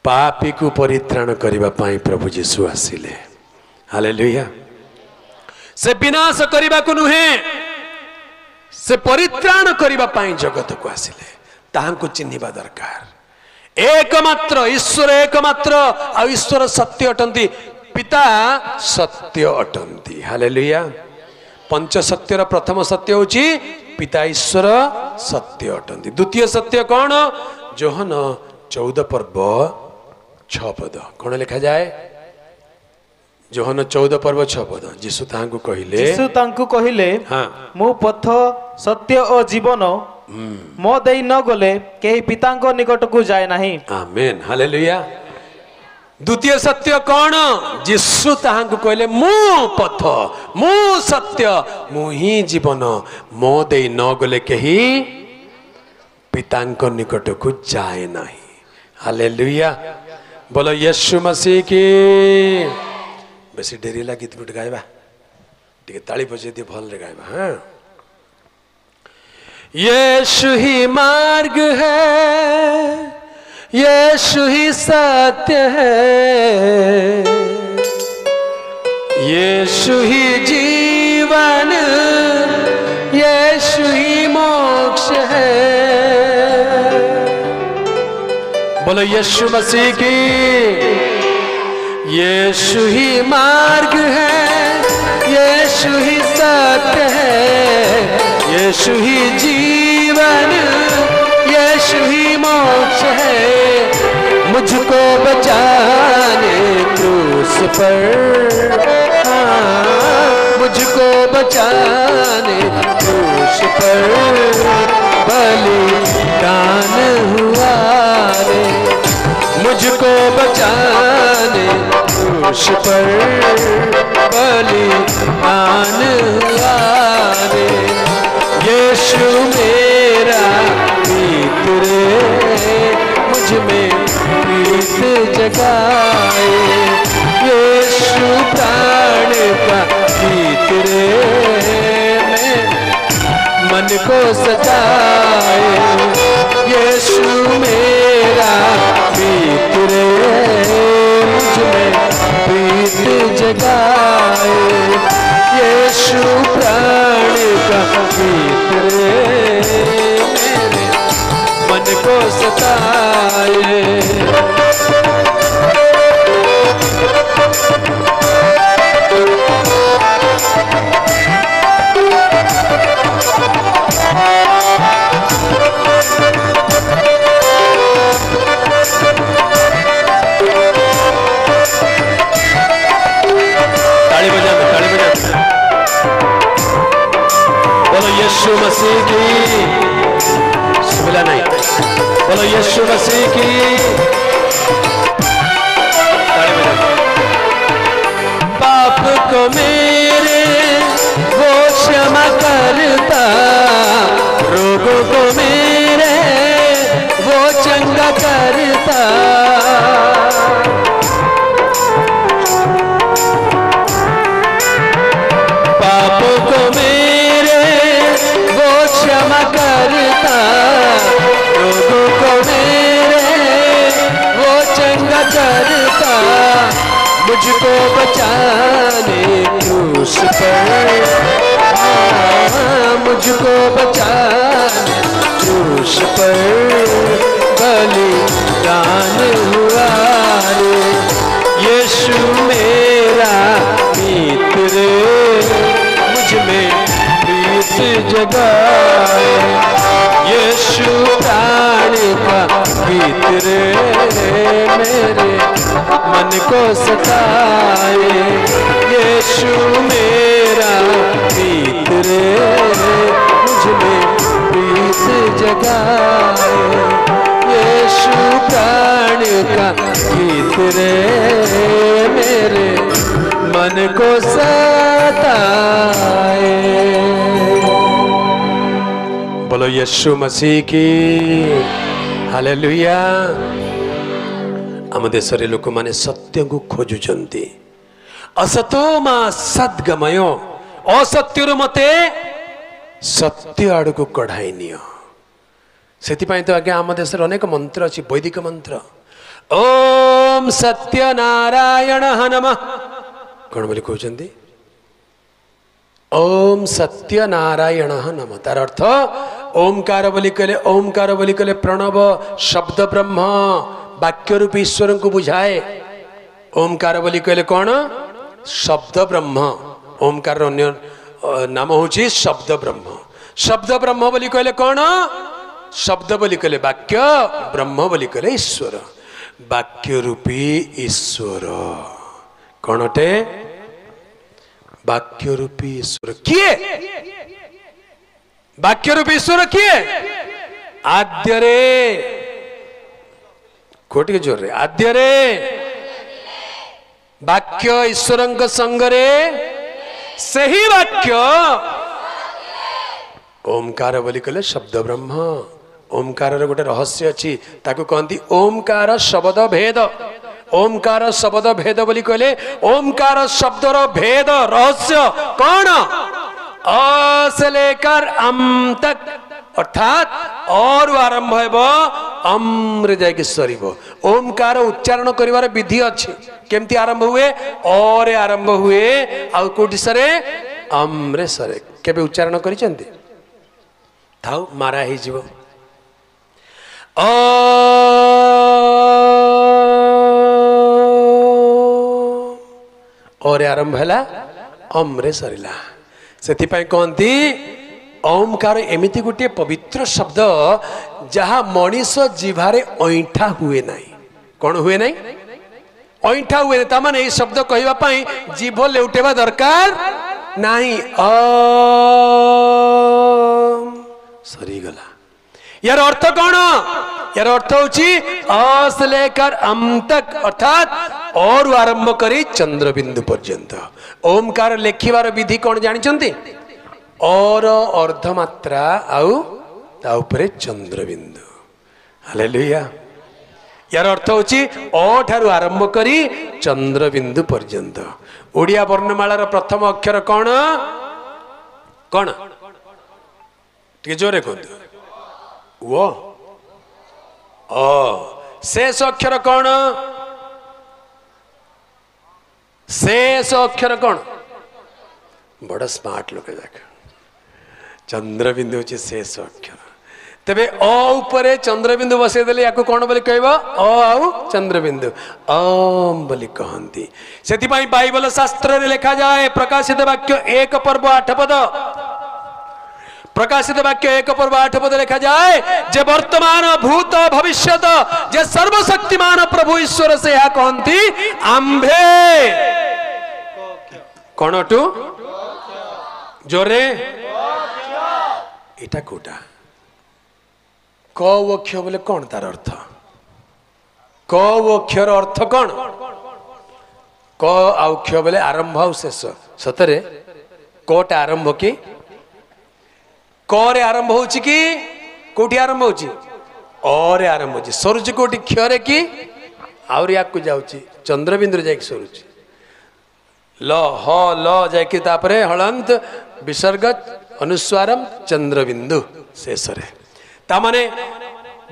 [SPEAKER 3] पापी को परित्राण करने प्रभु जीशु आसिले हालेलुया से विनाश करने को नुहे से परित्राण करने जगत को आसिले ताहां चिन्हिबा दरकार एकमात्र ईश्वर एकमात्र आ ईश्वर सत्य अटंती पिता सत्य अटंती हालेलुया पंच सत्यर प्रथम सत्य होची पिता ईश्वर सत्य अटंती द्वितीय सत्य कौन जोहन 14 पर्व 6 पद कौन लिखा जाए जोहन 14 पर्व 6 पद जीसु तांको कहिले हाँ
[SPEAKER 4] मु पथ सत्य और जीवन मो देई न गले केही पितांको निकट को जाए नहीं
[SPEAKER 3] आमेन हालेलुया द्वितीय सत्य कौन जीसु ताहांको कहले मु पथ मु सत्य मु ही जीवन मो देई न गले केही पितांको निकट को जाए नहीं हालेलुया बोलो यीशु मसीह की बेसी डेरी ला गीत गुट गायबा टिके ताली बजे दे भल रे गायबा हां यीशु ही मार्ग है यीशु ही सत्य है यीशु ही जीवन यीशु ही मोक्ष है बोलो यीशु मसीह की यीशु ही मार्ग है यीशु ही सत्य है यीशु ही जीवन यीशु ही मोक्ष है मुझको बचाने क्रूस पर मुझको बचाने क्रूस पर बलिदान हुआ रे मुझको बचाने क्रूस पर बलिदान हुआ रे यीशु मेरा प्रीत रे मुझ में प्रीत जगाए यीशु प्राण का प्रीत रे मैं मन को सजाए यीशु मेरा प्रीत रे मुझ में प्रीत जगाए यीशु प्राण का प्रीत रे मेरे मन को सताए मसीह की। सुबह नहीं, बोलो यीशु मसीह की। पाप को मेरे वो क्षमा करता, रोगों को मेरे वो चंगा करता। पापों को मेरे वो क्षमा करता, रोगों को मेरे वो चंगा करता। मुझको बचाने क्रूस पर, मुझको बचाने क्रूस पर बलिदान हुआ रे। यीशु मेरा मित्र, मुझ में प्रीत जगाए। यीशु प्राण का गीत रे, मेरे मन को सताए। यीशु मेरा गीत रे, मुझ में प्रीत जगाए। यीशु प्राण का गीत रे, मेरे मन को सताए। बोलो यीशु मसीह की। हालेलुया। आम देश लोक माने सत्य को खोजुचंती। असतो मा सद्गमय, असत्यर मते सत्य आड़ को कढ़ाई नियो। सेतिपाई तो आगे आम देश अनेक मंत्र अच्छी, वैदिक मंत्र। ओम सत्य नारायण नमः कौन बोली कहते? ओम सत्य नारायण नमः। तार अर्थ ओमकार बोली कहले, ओमकार बोली कहले प्रणव शब्द ब्रह्म वाक्य रूप ईश्वर को बुझाए। ओमकार बोली कहले कौन? शब्द ब्रह्म। ओमकार अन्य नाम होची शब्द ब्रह्म। शब्द ब्रह्म बोली कहले कौन? शब्द बोली कहले वाक्य, ब्रह्म बोली कहले ईश्वर। वाक्य रूपी ईश्वर कौन अटे? वाक्य रूपी ईश्वर किए? वाक्य रूपी ईश्वर किए? आद्य रे, कोटि के जोर रे, आद्य रे वाक्य ईश्वर संगरे सही वाक्य ओमकार बोली कहले शब्द ब्रह्म। ओमकार गोटे रहस्य अच्छी, ताकू कहती ओमकार शब्द भेद। ओमकार शब्द भेद बोली कहले ओमकार शब्दर भेद रहस्य कौन? अ से लेकर अम तक, अर्थात और आरंभ हेबो अम्रे जाके सरीबो। ओमकार उच्चारण करिवार विधि अच्छी। केमती आरंभ हुए? और आरंभ हुए आ कोठी सरे अम्रे सरे। केबे उच्चारण करिसेंती? थाउ मारा ही जीवो। और आरंभ है अम्रे सरिला। से कहती ओमकार एमती गोटे पवित्र शब्द जहाँ मनीष जीवारे ऐठा हुए ना। कौन हुए ना? ऐठा हुए ना। माने ये शब्द कहवाई जीभ लेउटेवा दरकार नहीं। सरीगला। यार अर्थ कौन? यार अर्थ होची अस लेकर अम तक, अर्थात और आरंभ करी चंद्रबिंदु पर्यंत। ओमकार लेखिवार विधि कौन जानिचंती? और अर्धमात्रा आउ ता उपरे चंद्रबिंदु। हालेलुया। यार अर्थ होची अ ठारू आरंभ करी चंद्रबिंदु पर्यंत। ओडिया वर्णमालार प्रथम अक्षर कौन? कौन? टिके जोरे कहतु। वो शेष अक्षर कौन? शेष अक्षर कौन? बड़ा स्मार्ट लोग जाक। चंद्रबिंदु होची शेष अक्षर। तेबे अ उपरे चंद्रबिंदु बसई देले याको कौन बोली कहबो? अ आउ चंद्रबिंदु ओम बोली कहंती। सेति पई बाइबल शास्त्र रे लिखा जाए प्रकाशित वाक्य 1 पर्व 8 पद। प्रकाशित वाक्य 1 पर्व 8 पद लिखा जाए जे वर्तमान भूत भविष्यत जे सर्वशक्तिमान प्रभु ईश्वर से यह कहती आंभे कौन टू जोरे एटा कोटा क वो क्ष बोले कौन तार अर्थ क वो क्षर अर्थ कौन क आउ क्ष बोले आरंभ आउ शेष सतरे कोटा आरंभ कि क रे आरंभ होची कि कोठी आरंभ होची और आरंभ होची सरुची कोठी क्षरे कि आउर याकु जाउची चंद्रबिंदु जाई सरुची ल ह ल जाई तापरे हलंत विसर्ग अनुस्वारम चंद्रबिंदु शेष रे ता माने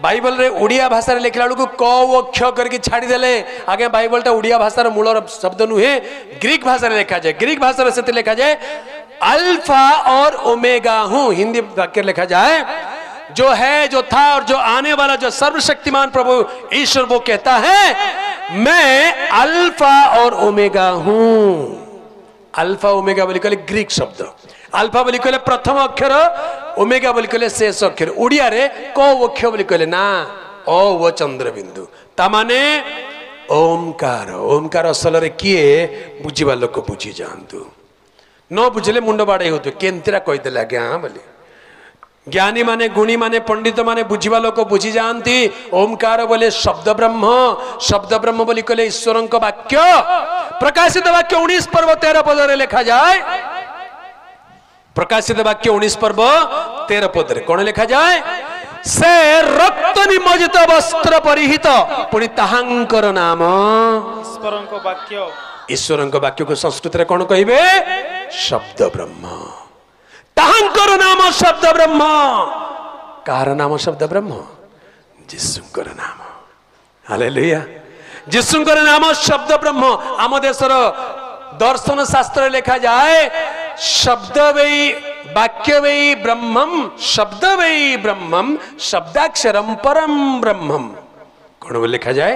[SPEAKER 3] बाइबल रे ओडिया भाषा रे लिखला को क ओ क्ष करके छाड़ी देले आगे बाइबल टा ओडिया भाषा रे मूल शब्द नुहे ग्रीक भाषा रे लिखा जाए ग्रीक भाषा रे से लिखा जाए अल्फा और ओमेगा हूं हिंदी वाक्य लिखा जाए जो है जो था और जो आने वाला जो सर्वशक्तिमान प्रभु ईश्वर वो कहता है मैं अल्फा और ओमेगा हूं अल्फा ओमेगा बोली कहले ग्रीक शब्द अल्फा बोली कहले प्रथम अक्षर ओमेगा बोली कहले शेष अक्षर ओडिया रे क अक्ष बोली कहले ना ओ वो चंद्रबिंदु ता माने ओमकार ओमकार असल रे किए बुझीबा लोक बुझी जानतु न बुझले मुंड बाड़े होतो केंतिरा कहि देला आज्ञा बोली ज्ञानी माने गुणी माने पंडित माने बुझीबा लोक बुझी जानती ओमकार बोले शब्द ब्रह्म बोली कहले ईश्वरंक वाक्य प्रकाशित वाक्य 19 पर्व 13 पद रे लिखा जाए प्रकाशित वाक्य 19 पर्व 13 पद रे कोन लिखा जाए से रक्त निमज्जित वस्त्र परिहित पुणी ताहांकर नाम ईश्वरंक वाक्य को संस्कृत रे कोन कहिबे शब्द ब्रह्म ताहांकर नाम शब्द ब्रह्म कार नाम शब्द ब्रह्म जिसुंकर नाम हालेलुया जिसुंकर नाम शब्द ब्रह्म आम देशर दर्शन शास्त्र लिखा जाए शब्द वै वाक्य वै ब्रह्मम शब्द वै ब्रह्मम शब्दाक्षरम परम ब्रह्मम कौन लिखा जाए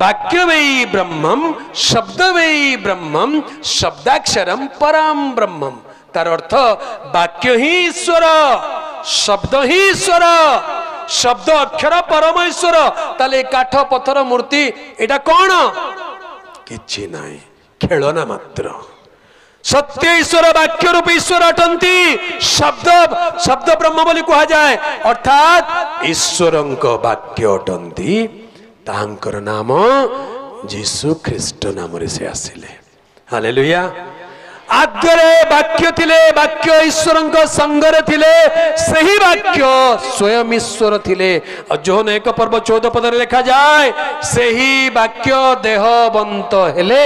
[SPEAKER 3] वाक्य वै ब्रह्मम शब्द वै ब्रह्मम शब्दाक्षरम परम ब्रह्मम तार अर्थ वाक्य ही ईश्वर शब्द ही ईश्वर शब्द अक्षर परमेश्वर ताले काठ पत्थर मूर्ति एटा कौन किछि नाही खेलना मात्र सत्य ईश्वर वाक्य रूप ईश्वर अटंती शब्द शब्द ब्रह्म बोली कहा जाए अर्थात ईश्वरंक वाक्य अटंती तांकर नाम जीसु ख्रीष्ट नाम रे से आसिले हालेलुया आद्यरे वाक्य थिले वाक्य ईश्वरंक संगरे थिले सही वाक्य स्वयं ईश्वर थिले और जोन 1 पर्व 14 पद रे लिखा जाए सही वाक्य देहवंत हेले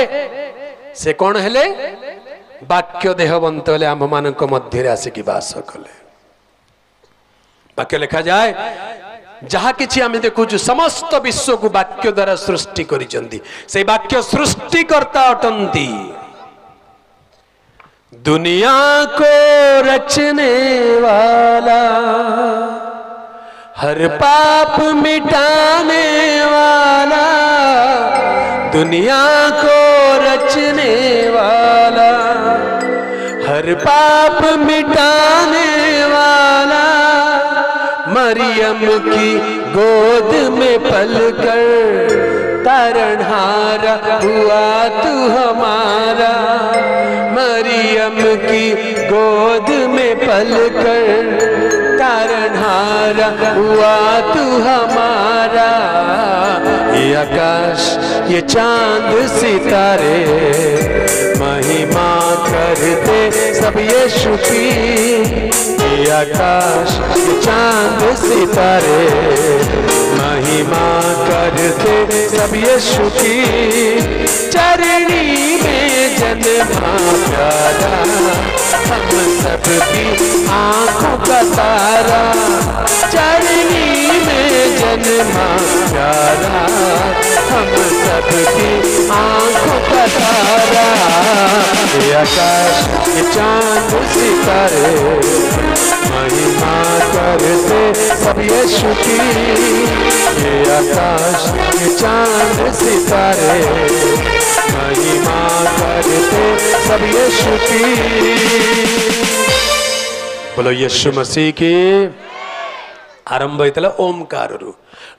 [SPEAKER 3] से कौन हेले वाक्य देहवंत हेले आम मानक मध्य आसिक बास कले वाक्य लिखा जाए जहा किछि आमे देखुछु समस्त विश्व को वाक्य द्वारा सृष्टि करिसंती से वाक्य सृष्टिकर्ता अटंती दुनिया को रचने वाला हर पाप मिटाने वाला दुनिया को रचने वाला हर पाप मिटाने वाला मरियम की गोद में पलकर तारणहारा हुआ तू हमारा मरियम की गोद में पलकर तारणहारा हुआ तू हमारा ये आकाश ये चांद सितारे महिमा करते सब यीशु की ये आकाश ये चांद सितारे महिमा करते सब यीशु की चरणी में जन्मा प्यारा हम सबकी आंखों का तारा चरणी में जन्मा प्यारा हम सबकी आंखों का तारा ये आकाश ये चांद सितारे महिमा करते सब यीशु की ये आकाश ये चांद सितारे महिमा करते सब यीशु की बोलो यीशु मसीह की आरंभ होता ओमकार रु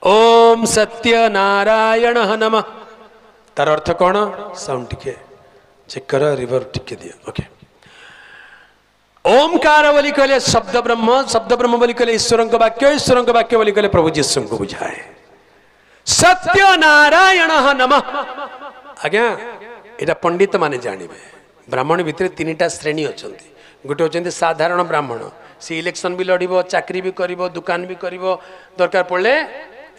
[SPEAKER 3] ओम सत्य नारायण नमः तार अर्थ कौन साउंड टिके चेक कर रिवर्ब टिके दियो ओके ओमकार बोली कहले शब्द ब्रह्म बोली कहले ईश्वर वाक्य बोली कहले प्रभु जीशु को बुझाए सत्य नारायण नमः। आज्ञा एटा पंडित माने जानवे ब्राह्मण भितर तीन टा श्रेणी अच्छा गोटे होचंती साधारण ब्राह्मण सी इलेक्शन भी लड़ब चाकरी भी कर दुकान भी कर दरकार पड़े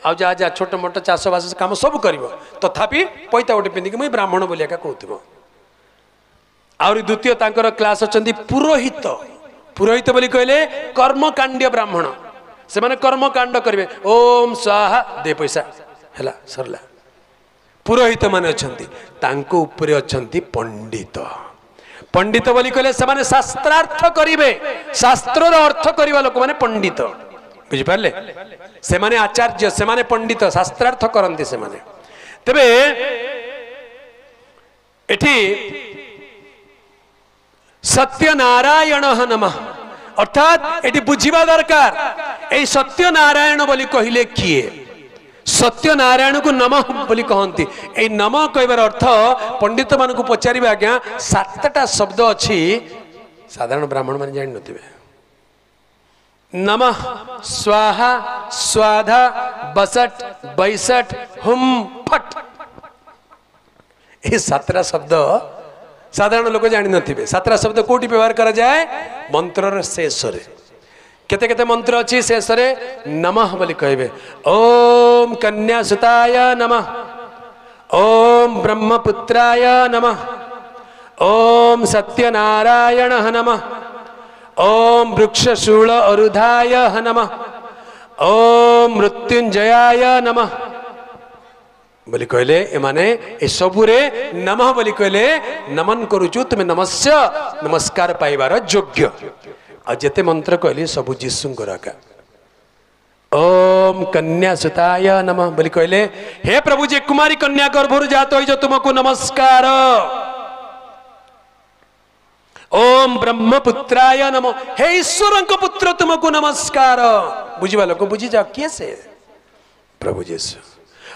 [SPEAKER 3] आ जा जा छोट मोट चाष बास काम सब कर तथापि पैता गोटे पिंधिक मुझे ब्राह्मण बोलिया कहूब। आउरी द्वितीय तांकर क्लास अच्छा पुरोहित पुरोहित बोली कहले कर्मकांड्य ब्राह्मण से माने कर्मकांड करेंगे ओम स्वाहा दे पैसा है सरला। पुरोहित माने अछंती तांको ऊपर अछंती पंडित पंडित बोली कहले से माने शास्त्रार्थ करिवे शास्त्र रो अर्थ करिवा लोक माने पंडित बुझि पारले से माने आचार्य से माने पंडित शास्त्रार्थ करंती से माने। तबे एठी सत्यनारायण नमः अर्थात एटी बुझिबा दरकार ए सत्यनारायण बोली कहिले किए सत्यनारायण को नमः बोली कहती ए नमः कहबार अर्थ पंडित मान को पचारे आज्ञा 7टा शब्द अच्छी साधारण ब्राह्मण मान जान नथिबे नमः स्वाहा स्वाधा बसट बैसट हुम फट ये 7टा शब्द साधारण लोक जानी नथिबे। 7टा शब्द कोटी व्यवहार करा जाए मंत्र शेष रे केते केते मंत्र अच्छी शेष रे नमः बोली कहबे ओम कन्यासुताय नमः ओम ब्रह्मपुत्राय नमः ओम सत्यनारायण नमः ओम वृक्षशूल अरुधाय नमः ओम मृत्युंजयाय नमः बोली कहले ए माने ए सबुरे नमः बोली कहले नमन करूचु तुम नमस्य नमस्कार पाइबार योग्य आ जेते मंत्र कहली सबु जीशुंकर आका ओम कन्यासुताय नमः बोली कहले हे प्रभु जे कुमारी कन्या गर्भरु जात होई जो तुमको नमस्कार ओम ब्रह्मपुत्राय नमः हे ईश्वरंक पुत्र तुमको नमस्कार बुझिबा लोक बुझि जा किए से प्रभु जीशु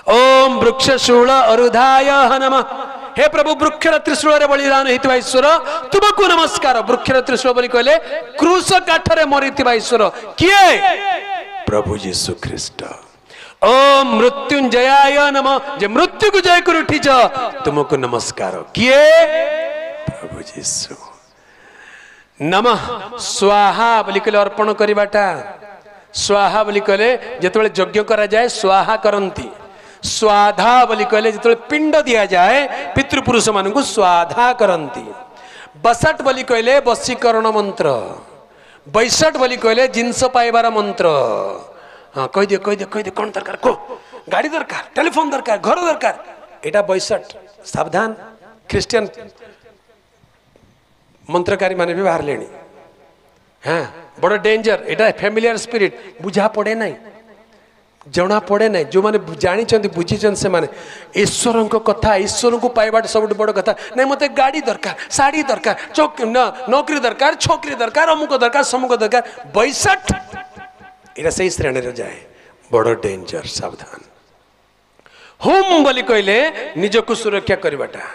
[SPEAKER 3] ओम वृक्षशूल अरुधाय नमः हे प्रभु वृक्षर त्रिशूल बलिदान होता ईश्वर तुमको नमस्कार वृक्षर त्रिशूल बोली कहले क्रूस काठरे मरीथिबा ईश्वर किए प्रभु जीशु ख्रीस्ट ओम मृत्युंजयाय नमः जे मृत्यु को जय कर उठिच तुमको नमस्कार किए प्रभु जीशु नमः स्वाहा बोली कहले अर्पण करवाटा स्वाहा बोली कहले जेतेबेले यज्ञ करा जाए स्वाहा करंती स्वाधा बोली कहले जिते पिंड दिया जाए पितृपुरुष मान को स्वाधा करंती बसट बोली कहले वशीकरण मंत्र बैसट बोली कहले जिनस पाइबार मंत्र हाँ कह दिए कौन दरकार को गाड़ी दरकार टेलीफोन दरकार घर दरकार एटा बैसट सावधान ख्रिस्टियन मंत्रकारी माने भी बाहर लेनी हाँ बड़ डेंजर एटा फैमिलियर स्पिरिट बुझा पड़े नहीं जना पड़े ना जो मैंने जानी बुझी से माने ईश्वर कथा ईश्वर को पाइबा सब बड़ कथा नहीं मत गाड़ी दरकार साड़ी दरकार नौकरी दरकार छोकरी दरकार अमुक दरकार समुक दरकार बैसठ इरा सही श्रेणी रे जाए बड़ डेंजर सावधान। होम बोली कहले निजको सुरक्षा करवाटा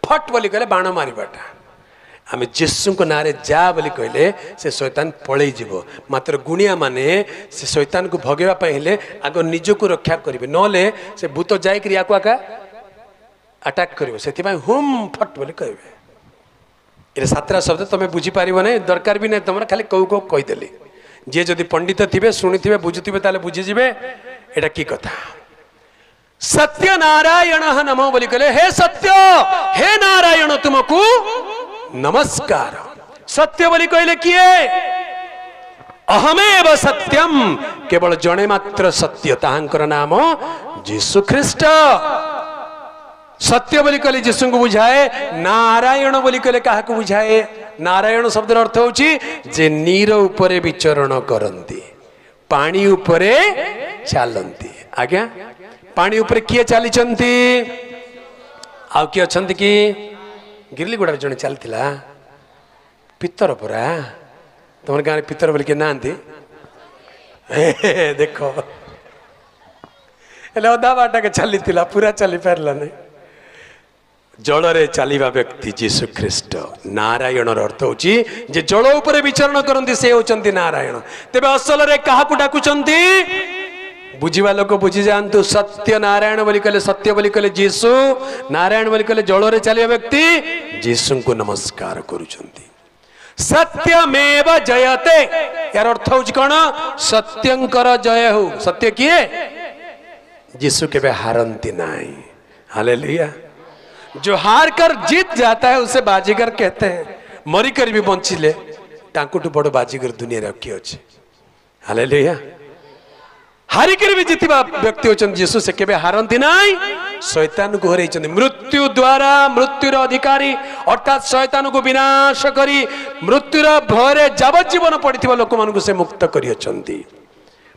[SPEAKER 3] फट बोली कहले बाण मारिबाटा आम जीशु को नारे जा बोली कहले से शैतान पलई जीव मात्र गुणिया माने से शैतान को भगेवा हेले आग निजको रक्षा करेंगे नले से भूत जाइक आका अटाक कर से हुम फट बोली कहे ये 7टा शब्द तुम्हें बुझीपार ना दरकार भी नहीं तुम खाली कौ कौ कहीदेली जी जदि पंडित थे शुणी बुझुवे ताले बुझीजे एटा की कथा सत्य नारायण नमः बोली कहले हे सत्य हे नारायण तुमको नमस्कार सत्य बोली कहले किए अहमेव सत्यम केवल जने मात्र सत्य ताहांकर नाम जीशु ख्रीस्ट सत्य बोली कहले जीशु को बुझाए नारायण बोली कहले काहा को बुझाए नारायण शब्द अर्थ होची जे नीर उपरे विचरण करंती पानी उपरे चलंती आज्ञा पानी उपरे किए चली आउ किए अछंती कि गिरलीगुड़ा जड़े चलता पितर परा तुम गाँव पितर बोल ना देख अधा बाट के चली पूरा चली पारा नहीं जलरे चलिबा व्यक्ति जीशु ख्रीस्ट नारायण अर्थ होची जे जल उपरे विचरण करंती से होचंती नारायण। तेबे असल रे काहाकू डाकुचंती बुझिबा लोक बुझी जांतु सत्य नारायण बोली कहले सत्य बोली कहले जीशु नारायण बोली कहले जलरे चलिबा व्यक्ति जीशु को नमस्कार करूचंती। सत्यमेव जयते यार अर्थ होची कोन सत्यंकर जय हो। सत्य किए जीशु केबे हारंती नाही। हालेलुया। जो हार कर जीत जाता है उसे बाजीगर कहते हैं। मरी कर भी बंचिले टांकुटू बड़ बाजीगर दुनिया रे किए अछि। हालेलुया। हारी कर भी जीतिबा व्यक्ति होचन जीसु से केबे हारंती नाही। शैतान को हरैचंदी मृत्यु द्वारा मृत्युर अधिकारी अर्थात शैतान को विनाश करी मृत्युर भयरे जावजीवन पड़िथिबा लोक मानकु से मुक्त करी अछंती।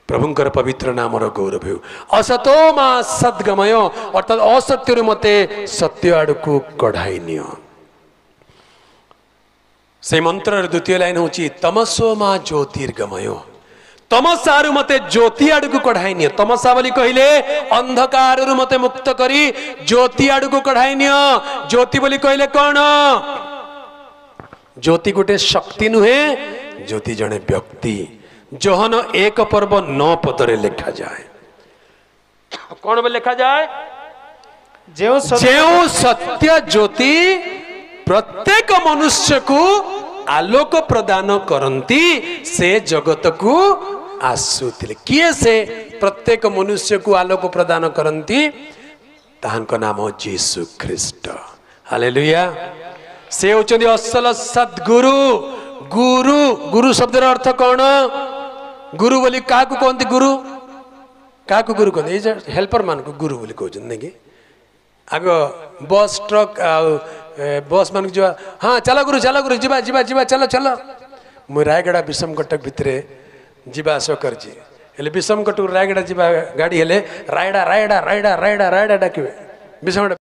[SPEAKER 3] प्रभुंकर पवित्र नामर गौरव हो। असतो मा सद्गमय अर्थात असत्य मते सत्य आड़कू कढ़ाई नियो। से मंत्र द्वितीय लाइन होची तमसो मा ज्योतिर्गमय तमसारु मते ज्योति आड़कू कढ़ाई नियो। तमसा बोली कहिले अंधकार मते मुक्त करी ज्योति आड़कू कढ़ाई नियो। ज्योति बोली कहिले कौन ज्योति गोटे शक्ति नुहे ज्योति जने व्यक्ति जोहन एक पर्व 9 पदरे लिखा जाए। कौन बे लिखा जाए
[SPEAKER 4] जेउ
[SPEAKER 3] सत्य ज्योति प्रत्येक मनुष्य को आलोक प्रदान करंती से जगत को आसुथिले। किए से प्रत्येक मनुष्य को आलोक प्रदान करंती ताहांको नाम जीसु ख्रीस्ट। हालेलुया। से होचंदी असल सद्गुरु। गुरु गुरु शब्दर अर्थ कौन गुरु बोली क्या कहते गुरु क्या गुरु कहते हेल्पर मान को गुरु बोली कहते नहीं आग बस ट्रक बस मान जो हाँ चला गुरु जीवा जीवा जीवा चलो चलो मुझे रायगड़ा विषम कटक भितर जीवा आस कर विषम कटक रायगड़ा जीवा गाड़ी हेले रायडा रायडा रायडा रायडा रायडा डाके विषम